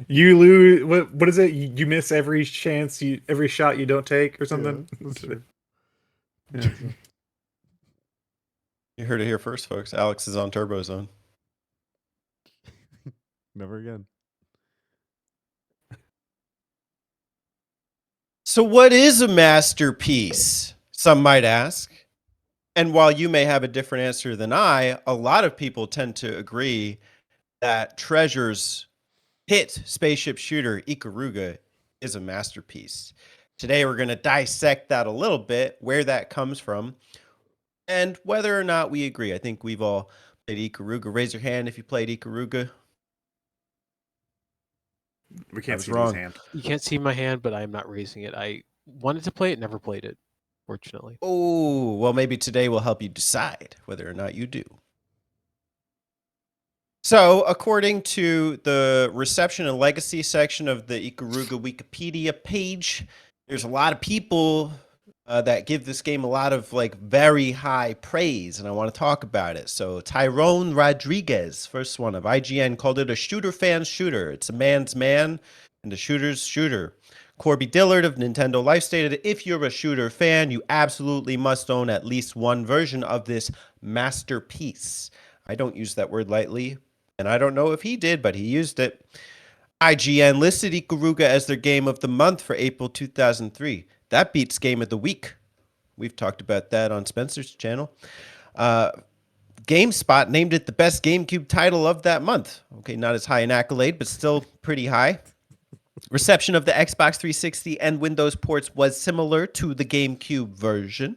You lose. What is it? You miss every chance. Every shot you don't take, or something. Yeah, that's true. Yeah, You heard it here first, folks. Alex is on Turbo Zone. Never again. So, what is a masterpiece? Some might ask. And while you may have a different answer than I, a lot of people tend to agree that Treasure's hit spaceship shooter Ikaruga is a masterpiece. Today, we're going to dissect that a little bit, where that comes from, and whether or not we agree. I think we've all played Ikaruga. Raise your hand if you played Ikaruga. We I can't was see wrong. his hand. You can't see my hand, but I am not raising it. I wanted to play it, never played it, fortunately. Oh, well, maybe today will help you decide whether or not you do. So, according to the reception and legacy section of the Ikaruga Wikipedia page, there's a lot of people that give this game a lot of like very high praise, and I want to talk about it. So, Tyrone Rodriguez, first one of IGN, called it a shooter fan's shooter. It's a man's man and a shooter's shooter. Corby Dillard of Nintendo Life stated, if you're a shooter fan, you absolutely must own at least one version of this masterpiece. I don't use that word lightly, and I don't know if he did, but he used it. IGN listed Ikaruga as their game of the month for April 2003. That beats game of the week. We've talked about that on Spencer's channel. GameSpot named it the best GameCube title of that month. Okay, not as high an accolade, but still pretty high. Reception of the Xbox 360 and Windows ports was similar to the GameCube version.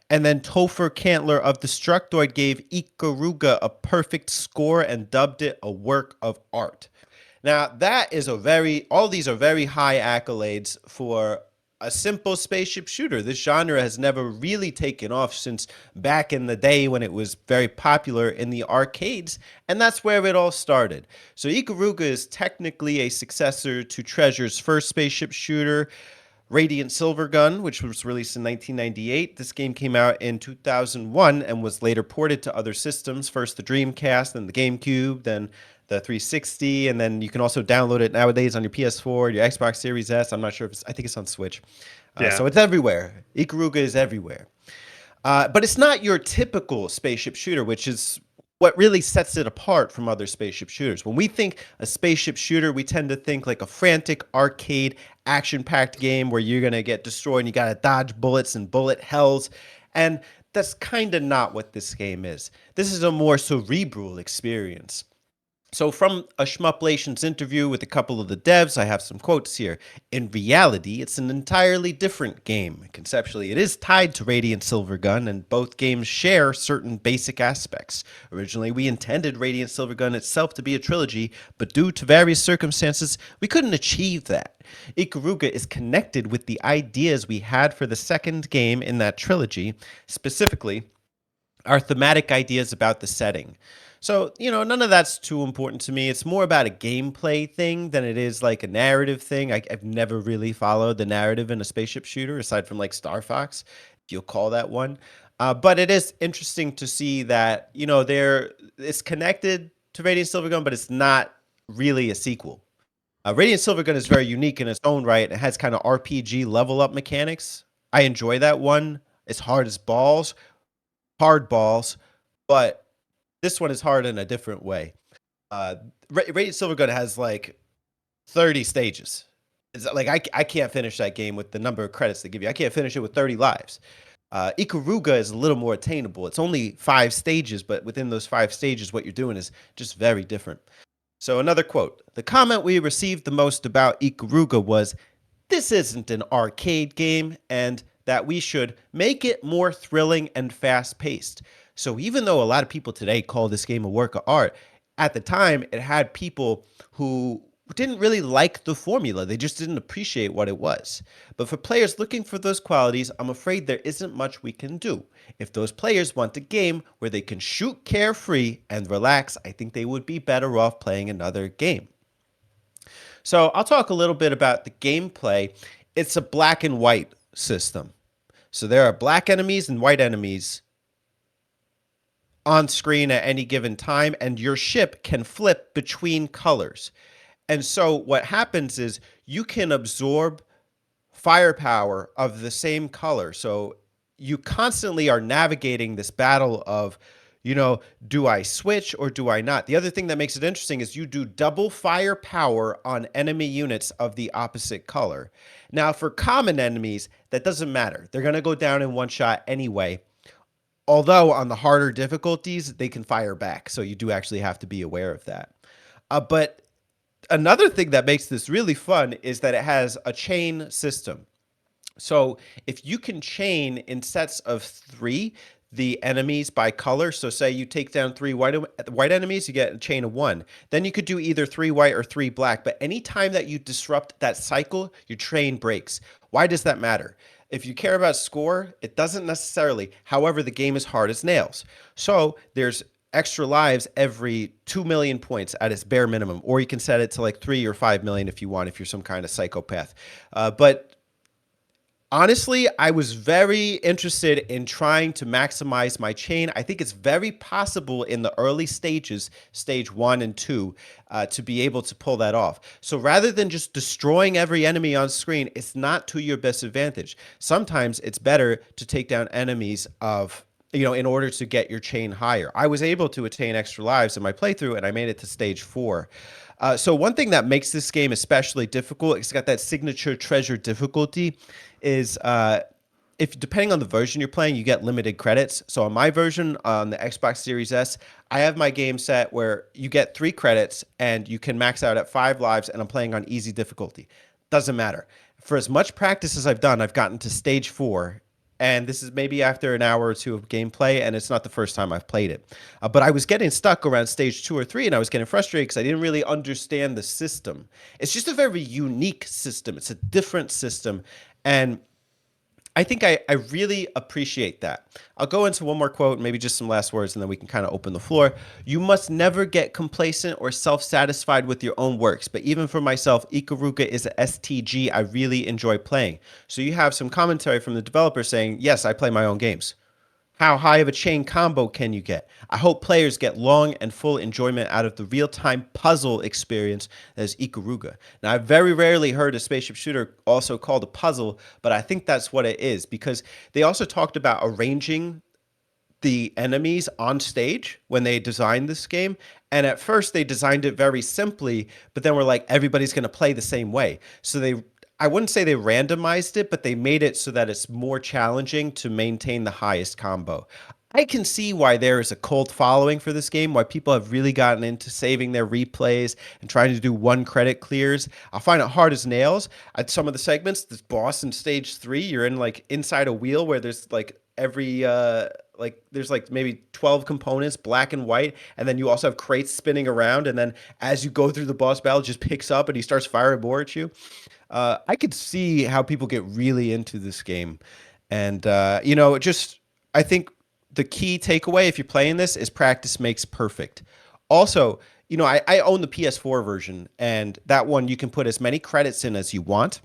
And then Topher Cantler of Destructoid gave Ikaruga a perfect score and dubbed it a work of art. Now, that is all these are very high accolades for a simple spaceship shooter. This genre has never really taken off since back in the day when it was very popular in the arcades, and that's where it all started. So Ikaruga is technically a successor to Treasure's first spaceship shooter, Radiant Silvergun, which was released in 1998. This game came out in 2001 and was later ported to other systems, first the Dreamcast, then the GameCube, then the 360, and then you can also download it nowadays on your PS4, your Xbox Series S. I'm not sure if I think it's on Switch. So it's everywhere. Ikaruga is everywhere. But it's not your typical spaceship shooter, which is what really sets it apart from other spaceship shooters. When we think a spaceship shooter, we tend to think like a frantic arcade action-packed game where you're going to get destroyed and you got to dodge bullets and bullet hells. And that's kind of not what this game is. This is a more cerebral experience. So from a Shmuplations interview with a couple of the devs, I have some quotes here. In reality, it's an entirely different game. Conceptually, it is tied to Radiant Silvergun, and both games share certain basic aspects. Originally, we intended Radiant Silvergun itself to be a trilogy, but due to various circumstances, we couldn't achieve that. Ikaruga is connected with the ideas we had for the second game in that trilogy, specifically our thematic ideas about the setting. So, none of that's too important to me. It's more about a gameplay thing than it is like a narrative thing. I've never really followed the narrative in a spaceship shooter, aside from like Star Fox, if you'll call that one. But it is interesting to see that, it's connected to Radiant Silvergun, but it's not really a sequel. Radiant Silvergun is very unique in its own right. It has kind of RPG level up mechanics. I enjoy that one. It's hard as balls, hard balls, but this one is hard in a different way. Radiant Silvergun has like 30 stages. It's like I can't finish that game with the number of credits they give you. I can't finish it with 30 lives. Ikaruga is a little more attainable. It's only 5 stages, but within those 5 stages, what you're doing is just very different. So another quote. The comment we received the most about Ikaruga was, this isn't an arcade game, and that we should make it more thrilling and fast-paced. So even though a lot of people today call this game a work of art, at the time it had people who didn't really like the formula. They just didn't appreciate what it was. But for players looking for those qualities, I'm afraid there isn't much we can do. If those players want a game where they can shoot carefree and relax, I think they would be better off playing another game. So I'll talk a little bit about the gameplay. It's a black and white system. So there are black enemies and white enemies on screen at any given time, and your ship can flip between colors. And so what happens is you can absorb firepower of the same color. So you constantly are navigating this battle of, do I switch or do I not? The other thing that makes it interesting is you do double firepower on enemy units of the opposite color. Now, for common enemies, that doesn't matter. They're going to go down in one shot anyway. Although on the harder difficulties, they can fire back. So you do actually have to be aware of that. But another thing that makes this really fun is that it has a chain system. So if you can chain in sets of 3 the enemies by color, so say you take down 3 white enemies, you get a chain of 1. Then you could do either 3 white or 3 black. But anytime that you disrupt that cycle, your chain breaks. Why does that matter? If you care about score, it doesn't necessarily. However, the game is hard as nails. So there's extra lives every 2 million points at its bare minimum, or you can set it to like 3 or 5 million if you want, if you're some kind of psychopath. But honestly, I was very interested in trying to maximize my chain. I think it's very possible in the early stages, stage 1 and 2, to be able to pull that off. So rather than just destroying every enemy on screen, it's not to your best advantage. Sometimes it's better to take down enemies in order to get your chain higher. I was able to attain extra lives in my playthrough, and I made it to stage 4. So one thing that makes this game especially difficult, it's got that signature treasure difficulty, is if depending on the version you're playing, you get limited credits. So on my version, on the Xbox Series S, I have my game set where you get 3 credits and you can max out at 5 lives, and I'm playing on easy difficulty. Doesn't matter. For as much practice as I've done, I've gotten to stage 4. And this is maybe after an hour or 2 of gameplay, and it's not the first time I've played it. But I was getting stuck around stage 2 or 3, and I was getting frustrated because I didn't really understand the system. It's just a very unique system. It's a different system, and I think I really appreciate that. I'll go into one more quote, maybe just some last words, and then we can kind of open the floor. You must never get complacent or self-satisfied with your own works. But even for myself, Ikaruga is a STG I really enjoy playing. So you have some commentary from the developer saying, yes, I play my own games. How high of a chain combo can you get? I hope players get long and full enjoyment out of the real-time puzzle experience that is Ikaruga. Now, I've very rarely heard a spaceship shooter also called a puzzle, but I think that's what it is, because they also talked about arranging the enemies on stage when they designed this game. And at first they designed it very simply, but then we're like, everybody's going to play the same way. So I wouldn't say they randomized it, but they made it so that it's more challenging to maintain the highest combo. I can see why there is a cult following for this game, why people have really gotten into saving their replays and trying to do 1 credit clears. I find it hard as nails. At some of the segments, this boss in stage 3, you're in like inside a wheel where there's like there's like maybe 12 components, black and white, and then you also have crates spinning around, and then as you go through the boss battle, it just picks up and he starts firing more at you. I could see how people get really into this game. And, I think the key takeaway if you're playing this is practice makes perfect. Also, I own the PS4 version, and that one you can put as many credits in as you want.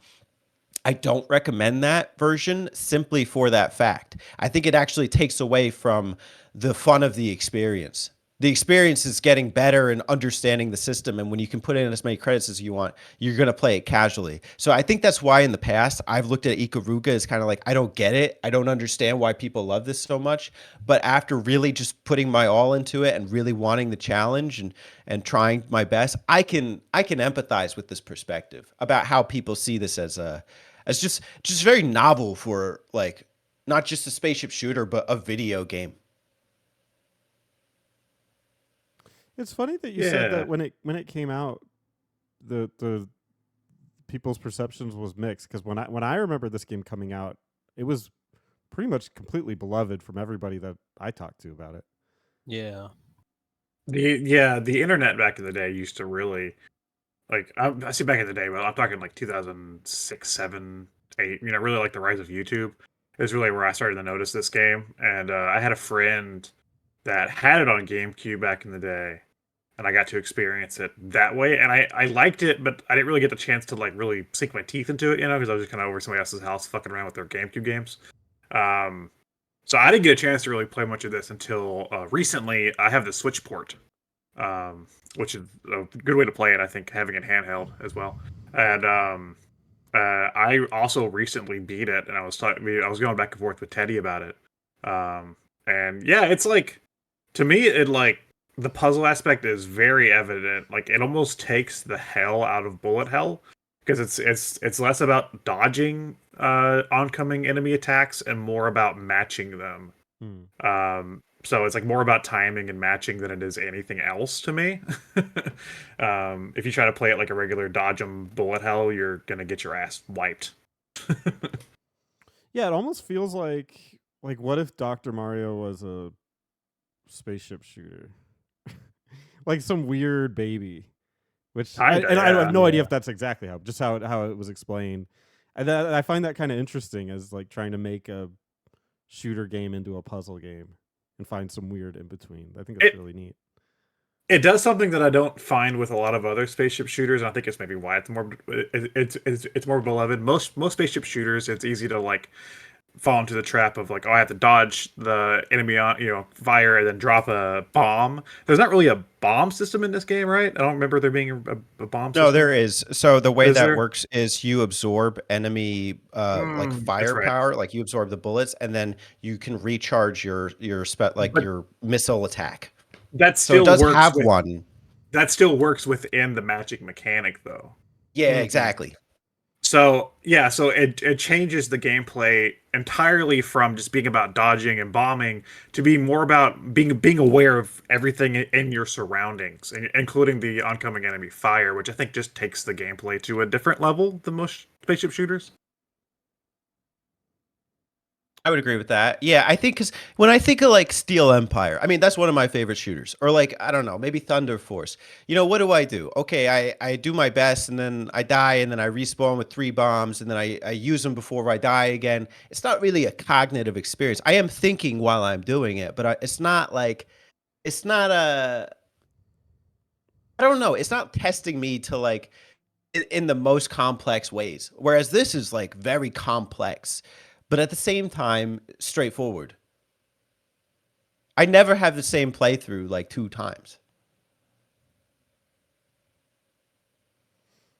I don't recommend that version simply for that fact. I think it actually takes away from the fun of the experience. The experience is getting better and understanding the system, and when you can put in as many credits as you want, you're going to play it casually. So I think that's why in the past I've looked at Ikaruga as kind of like, I don't get it. I don't understand why people love this so much. But after really just putting my all into it and really wanting the challenge and trying my best, I can empathize with this perspective about how people see this as just very novel for, like, not just a spaceship shooter, but a video game. It's funny that you said that when it came out, the people's perceptions was mixed, because when I remember this game coming out, it was pretty much completely beloved from everybody that I talked to about it. Yeah. The internet back in the day used to really, like, I say back in the day, but I'm talking like 2006, 7, 8. Really like the rise of YouTube is really where I started to notice this game. And I had a friend that had it on GameCube back in the day, and I got to experience it that way. And I liked it, but I didn't really get the chance to like really sink my teeth into it, because I was just kind of over somebody else's house fucking around with their GameCube games. So I didn't get a chance to really play much of this until recently. I have the Switch port, which is a good way to play it, I think, having it handheld as well. And I also recently beat it, and I was going back and forth with Teddy about it. And yeah, it's like, to me, it like the puzzle aspect is very evident. Like it almost takes the hell out of bullet hell because it's less about dodging oncoming enemy attacks and more about matching them. So it's like more about timing and matching than it is anything else to me. If you try to play it like a regular dodge 'em bullet hell, you're gonna get your ass wiped. Yeah, it almost feels like what if Dr. Mario was a spaceship shooter? Like some weird baby. Which I have Yeah. no idea Yeah. if that's exactly how it was explained. And I find that kind of interesting as like trying to make a shooter game into a puzzle game and find some weird in between. I think that's It really neat. it does something that I don't find with a lot of other spaceship shooters. And I think it's maybe why it's more beloved. Most spaceship shooters, it's easy to like fall into the trap of like, oh, I have to dodge the enemy on, fire and then drop a bomb. There's not really a bomb system in this game, right? I don't remember there being a bomb No, system. there is. So the way Is that there? works is you absorb enemy like That's right. firepower, like you absorb the bullets, and then you can recharge like But your missile attack. that So it still does works have with one. that still works within the magic mechanic though. Yeah, Mhm. exactly. So yeah, so it changes the gameplay entirely from just being about dodging and bombing to be more about being aware of everything in your surroundings, including the oncoming enemy fire, which I think just takes the gameplay to a different level than most spaceship shooters. I would agree with that. Yeah, I think because when I think of like Steel Empire, I mean that's one of my favorite shooters. Or like I don't know, maybe Thunder Force. What do? Okay, I do my best and then I die and then I respawn with 3 bombs and then I use them before I die again. It's not really a cognitive experience. I am thinking while I'm doing it, but it's not like it's not a. I don't know. It's not testing me to like in the most complex ways. Whereas this is like very complex, but at the same time straightforward. I never have the same playthrough like 2 times.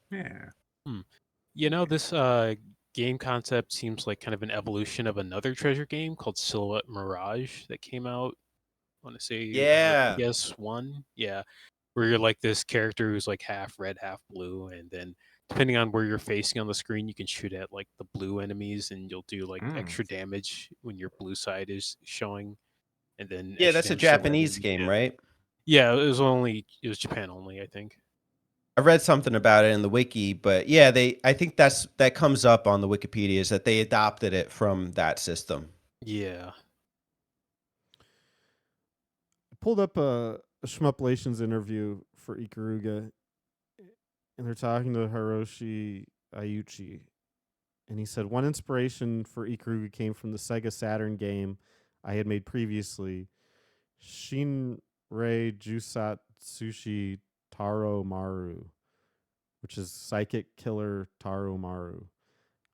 Yeah. This game concept seems like kind of an evolution of another treasure game called Silhouette Mirage that came out, I want to say on the Yeah. PS1. Yeah, where you're like this character who's like half red, half blue, and then depending on where you're facing on the screen, you can shoot at like the blue enemies, and you'll do like Mm. extra damage when your blue side is showing, and then Yeah, extra that's a damage to red Japanese enemies. game, Yeah, right? yeah, it was Japan only, I think. I read something about it in the wiki, but yeah, I think that comes up on the Wikipedia is that they adopted it from that system. Yeah. I pulled up a Shmuplations interview for Ikaruga, and they're talking to Hiroshi Ayuchi, and he said one inspiration for Ikaruga came from the Sega Saturn game I had made previously, Shinrei Jusatsushi Taro Maru, which is Psychic Killer Taro Maru.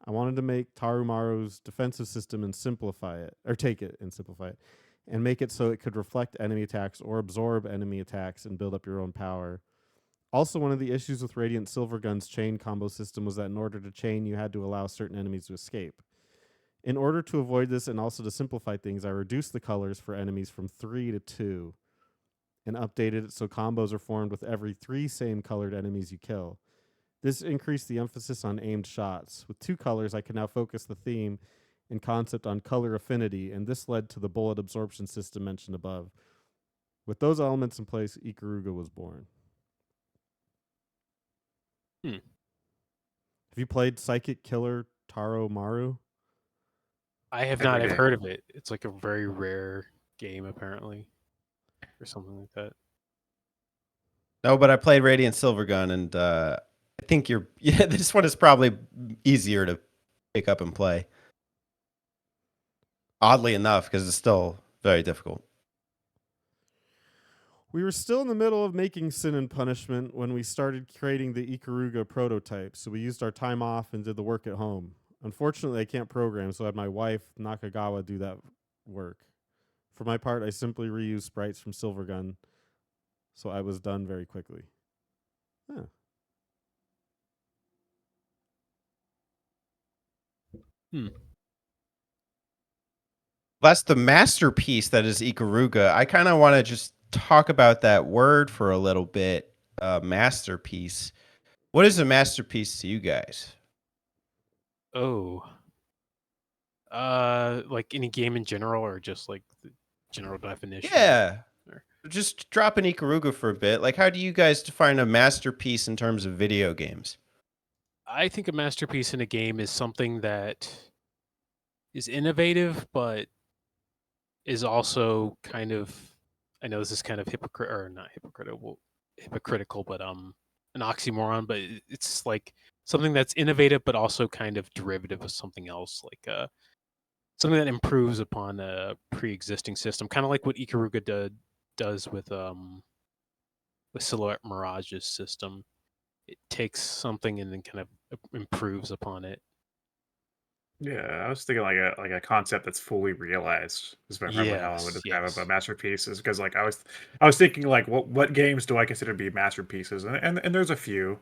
I wanted to make Tarumaru's defensive system and simplify it, or take it and simplify it, and make it so it could reflect enemy attacks or absorb enemy attacks and build up your own power. Also, one of the issues with Radiant Silvergun's chain combo system was that in order to chain, you had to allow certain enemies to escape. In order to avoid this and also to simplify things, I reduced the colors for enemies from 3 to 2 and updated it so combos are formed with every 3 same colored enemies you kill. This increased the emphasis on aimed shots. With 2 colors, I can now focus the theme and concept on color affinity, and this led to the bullet absorption system mentioned above. With those elements in place, Ikaruga was born. Hmm. Have you played Psychic Killer Taro Maru? I have Every not. I've day. heard of it. It's like a very rare game, apparently, or something like that. No, but I played Radiant Silvergun, and I think yeah. This one is probably easier to pick up and play. Oddly enough, because it's still very difficult. We were still in the middle of making Sin and Punishment when we started creating the Ikaruga prototype, so we used our time off and did the work at home. Unfortunately, I can't program, so I had my wife, Nakagawa, do that work. For my part, I simply reused sprites from Silvergun, so I was done very quickly. Huh. That's the masterpiece that is Ikaruga. I kind of want to just talk about that word for a little bit. Masterpiece. What is a masterpiece to you guys? Oh, like any game in general, or just like the general definition? Yeah. Or- Just dropping Ikaruga for a bit. Like, how do you guys define a masterpiece in terms of video games? I think a masterpiece in a game is something that is innovative, but is also kind of, I know this is kind of hypocritical, but an oxymoron, but it's like something that's innovative, but also kind of derivative of something else, like something that improves upon a pre-existing system, kind of like what Ikaruga does with Silhouette Mirage's system. It takes something and then kind of improves upon it. Yeah, I was thinking like a concept that's fully realized is probably how I would describe Yes. a masterpiece. Is because like I was thinking like what games do I consider to be masterpieces, and there's a few.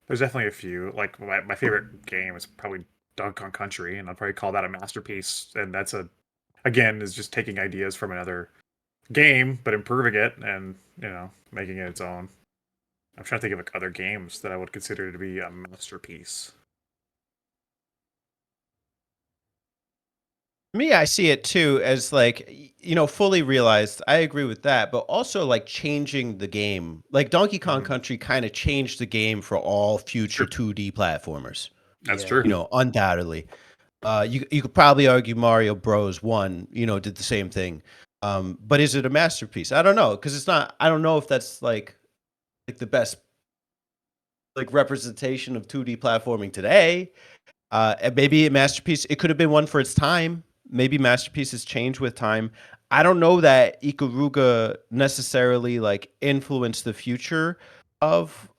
There's definitely a few. Like my favorite game is probably Donkey Kong Country, and I'd probably call that a masterpiece. And that's again is just taking ideas from another game but improving it and making it its own. I'm trying to think of like other games that I would consider to be a masterpiece. Me, I see it too as like, fully realized. I agree with that, but also like changing the game. Like Donkey Kong Mhm. Country kind of changed the game for all future Sure. 2D platformers. That's Yeah. true. Undoubtedly. You could probably argue Mario Bros. 1, did the same thing. But is it a masterpiece? I don't know, because it's not. I don't know if that's like the best like representation of 2D platforming today. And maybe a masterpiece. It could have been one for its time. Maybe masterpieces change with time. I don't know that Ikaruga necessarily like influenced the future of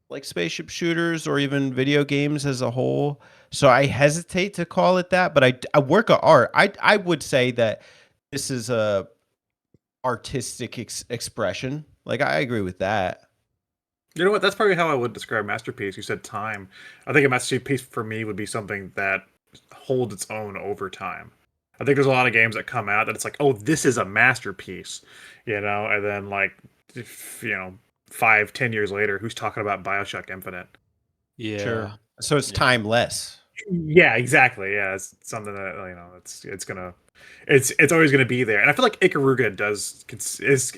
like spaceship shooters or even video games as a whole. So I hesitate to call it that, but a work of art. I would say that this is a artistic expression. Like I agree with that. You know what? That's probably how I would describe masterpiece. You said time. I think a masterpiece for me would be something that holds its own over time. I think there's a lot of games that come out that it's like, oh, this is a masterpiece, and then like, if, 5, 10 years later, who's talking about BioShock Infinite? Yeah. Sure. So it's Yeah. timeless. Yeah, exactly. Yeah, it's something that it's always gonna be there. And I feel like Ikaruga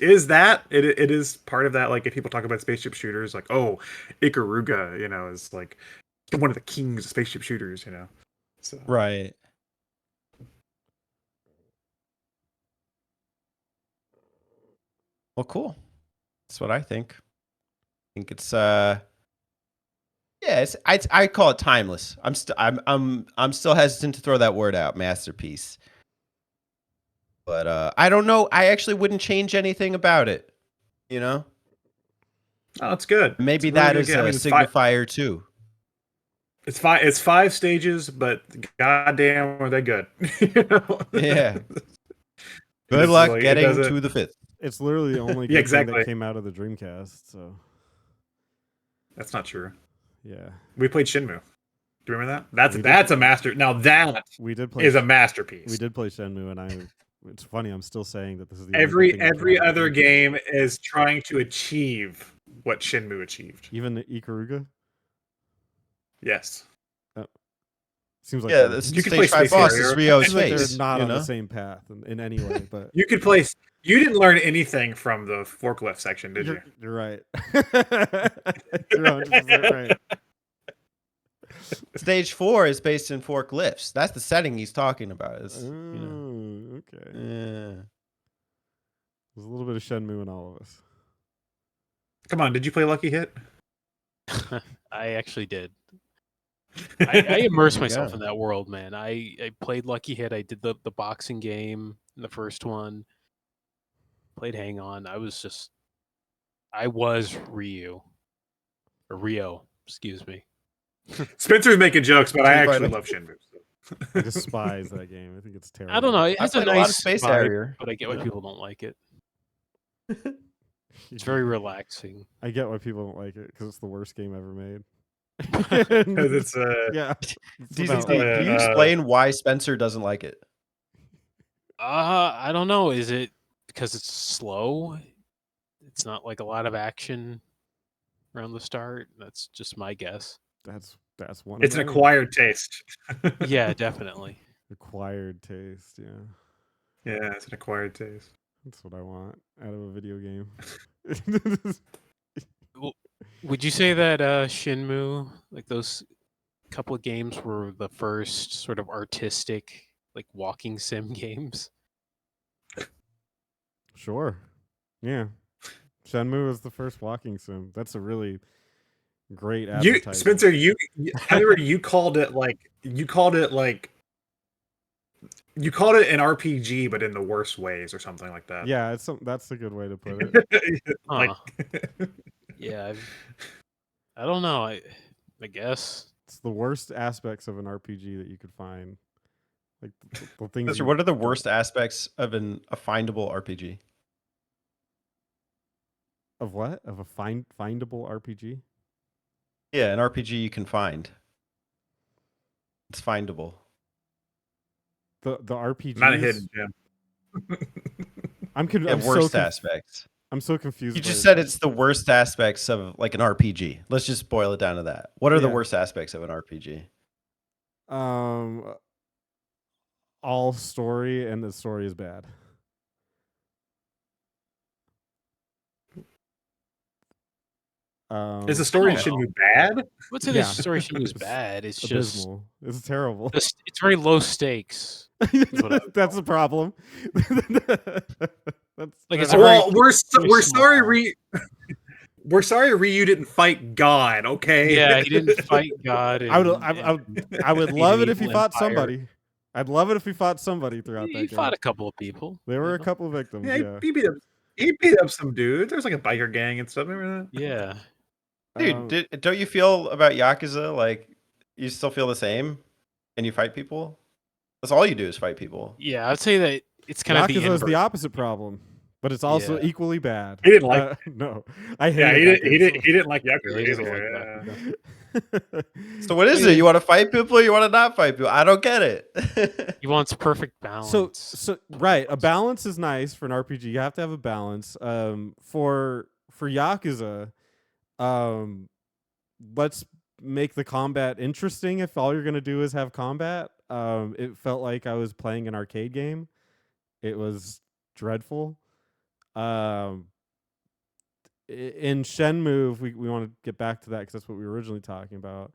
is that it is part of that. Like if people talk about spaceship shooters, like Ikaruga, is like one of the kings of spaceship shooters. So Right. Well, cool. That's what I think. I think it's yeah, I call it timeless. I'm still hesitant to throw that word out, masterpiece. But I don't know. I actually wouldn't change anything about it. You know, oh, it's good. maybe It's a really that good is game. a I mean, it's five. signifier too. It's 5 stages, but goddamn, are they good? Yeah. Good It's luck like, it getting doesn't. to the 5th. It's literally the only Yeah, good thing that exactly. came out of the Dreamcast. So That's not true. yeah, We played Shenmue. Do you remember that? We did. That's a master. Now that we did play. is a masterpiece. We did play Shenmue, and it's funny. I'm still saying that this is the only good thing that came Every out of the other Dreamcast. game is trying to achieve what Shenmue achieved. Even the Ikaruga. Yes. Seems like Yeah, they're- the You could play stage 5 Space boss Harrier. is Rio's seems like they're face. not you on know? the same path in any way. But You could play. You didn't learn anything from the forklift section, did you? you're right. You're 100% right. Stage 4 is based in forklifts. That's the setting he's talking about. Okay. Yeah. There's a little bit of Shenmue in all of us. Come on, did you play Lucky Hit? I actually did. I immersed There you myself go. in that world, man. I played Lucky Hit. I did the boxing game in the first one. Played Hang On. I was Ryu. Or Rio, excuse me. Spencer's making jokes, but I Street actually Fighter. love Shenmue. I despise that game. I think it's terrible. I don't know. It I has a played a lot of nice Space vibe, Harrier. but I get why Yeah. people don't like it. It's very relaxing. I get why people don't like it because it's the worst game ever made. because it's yeah. DZ, about- can you explain why Spencer doesn't like it? I don't know. Is it because it's slow? It's not like a lot of action around the start. That's just my guess. That's one. it's of an many. acquired taste. Yeah, definitely. Acquired taste. Yeah, Yeah, it's an acquired taste. that's what I want out of a video game. Would you say that Shenmue, like those couple of games, were the first sort of artistic, like walking sim games? Sure. Yeah. Shenmue was the first walking sim. That's a really great You advertising. Spencer, however, you called it an RPG, but in the worst ways or something like that. Yeah, that's a good way to put it. Like, Yeah, I don't know. I guess. It's the worst aspects of an RPG that you could find. Like the things. Spencer, what are the worst aspects of a findable RPG? Of what? Of a findable RPG? Yeah, an RPG you can find. It's findable. The RPG. not a hidden gem. I'm Worst aspects. I'm so confused. You just said it's the worst aspects of like an RPG. Let's just boil it down to that. What are the Yeah. worst aspects of an RPG? All story, and the story is bad. Is the story in I don't Shenmue bad? What's in Yeah. this story Shenmue is bad. It's just abysmal? It's terrible. it's very low stakes. what I would That's a problem. That's Like, it's that's a Well, very- we're small. sorry, we're sorry Ryu didn't fight God. Okay. Yeah, he didn't fight God. I would and I would defeat love an it if he evil fought empire. somebody. I'd love it if he fought somebody throughout He that game. fought a couple of people. There were you a know? couple of victims. Yeah, Yeah. he beat up some dudes. There's like a biker gang and stuff. Remember that? Yeah. Dude, don't you feel about Yakuza like you still feel the same and you fight people? That's all you do is fight people. Yeah, I'd say that it's kind of the Yakuza is the inverse. opposite problem, but it's also Yeah. equally bad. He didn't like- no, I Yeah, hated he that game didn't like Yakuza Yeah, he doesn't either. like Yeah. So what is it? You want to fight people or you want to not fight people? I don't get it. He wants perfect balance. So right, a balance is nice for an RPG. You have to have a balance. For Yakuza, let's make the combat interesting. If all you're gonna do is have combat, it felt like I was playing an arcade game. It was dreadful. In Shenmue, if we want to get back to that because that's what we were originally talking about.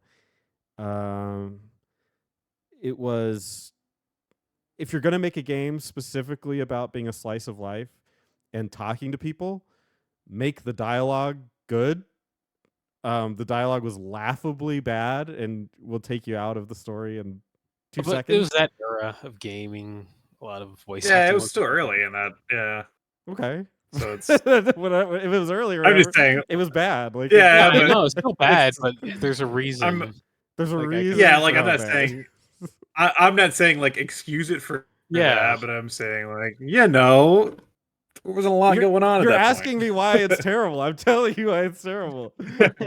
It was, if you're gonna make a game specifically about being a slice of life and talking to people, make the dialogue good. The dialogue was laughably bad and will take you out of the story in 2 But seconds. it was that era of gaming. A lot of voice. Yeah, acting it was still early in that. Yeah. Okay. So it's. if it was earlier, I'm just saying. it was bad. Like Yeah, Yeah, but- no, it's still bad, but there's a reason. there's a like, I- reason. Yeah, like for I'm how not bad. saying. I'm not saying like excuse it for Yeah. that, but I'm saying like there wasn't a lot going on. You're at that asking me why it's terrible. I'm telling you why it's terrible. point.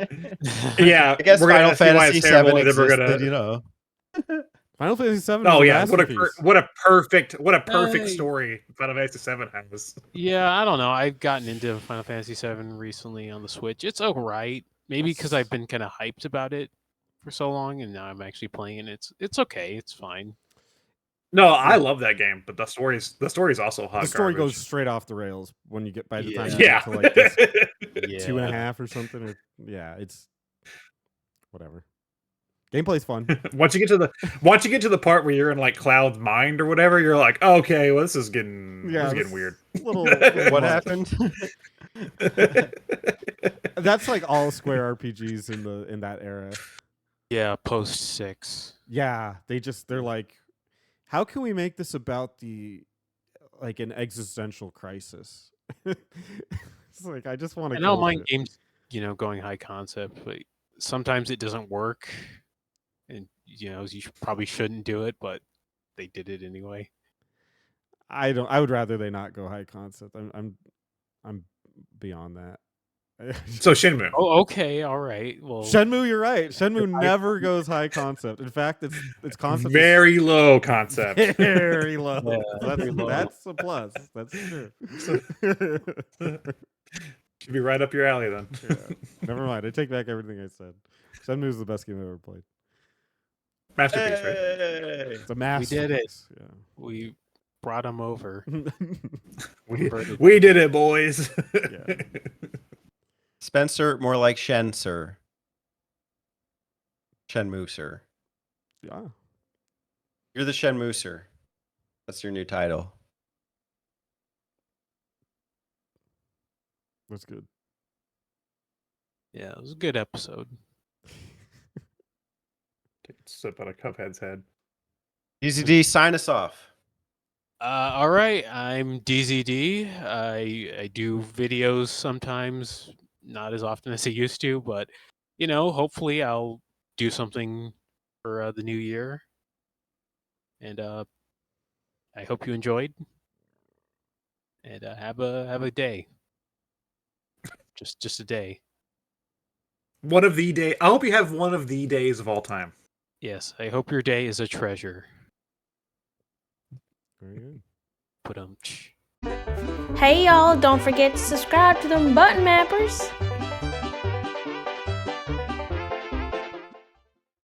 Yeah, I guess we're gonna Final ask you why Fantasy it's terrible, VII and then we're existed, gonna. you know. Final Fantasy VII. Oh is a yeah, masterpiece. what a perfect Hey. story Final Fantasy VII has. Yeah, I don't know. I've gotten into Final Fantasy VII recently on the Switch. It's alright. Maybe because I've been kind of hyped about it for so long, and now I'm actually playing it. It's okay. It's fine. No, I love that game, but the story's also hot. The story garbage. goes straight off the rails when you get by the time you Yeah. get to like this Yeah. 2.5 or something. Or yeah, it's whatever. Gameplay's fun. Once you get to the part where you're in like Cloud's mind or whatever, you're like, oh, okay, well this is getting weird. Little What much. happened? That's like all Square RPGs in that era. Yeah, post 6. Yeah, they're like, how can we make this about like an existential crisis? It's like I just want to. I don't mind games, going high concept, but sometimes it doesn't work, and you probably shouldn't do it, but they did it anyway. I would rather they not go high concept. I'm beyond that. So Shenmue. Oh, okay, all right. Well, Shenmue, you're right. Shenmue never goes high concept. In fact, its concept is Very low concept. very low. Yeah, That's, very low. that's a plus. That's true. Should be right up your alley then. Yeah. Never mind. I take back everything I said. Shenmue is the best game I've ever played. Masterpiece, right? Hey! It's a masterpiece. did it. Yeah. we brought him over. We did it, boys. Yeah. Spencer, more like Shen, sir. Shenmue, sir. Yeah. You're the Shenmue, sir. That's your new title. That's good. Yeah, it was a good episode. Sip on a Cuphead's head. Dee Zee D, sign us off. All right, I'm Dee Zee D. I do videos sometimes, not as often as I used to, but hopefully I'll do something for the new year. And I hope you enjoyed. And have a day. Just a day. One of the day. I hope you have one of the days of all time. Yes, I hope your day is a treasure. Very good. Put Hey y'all, don't forget to subscribe to them button mappers.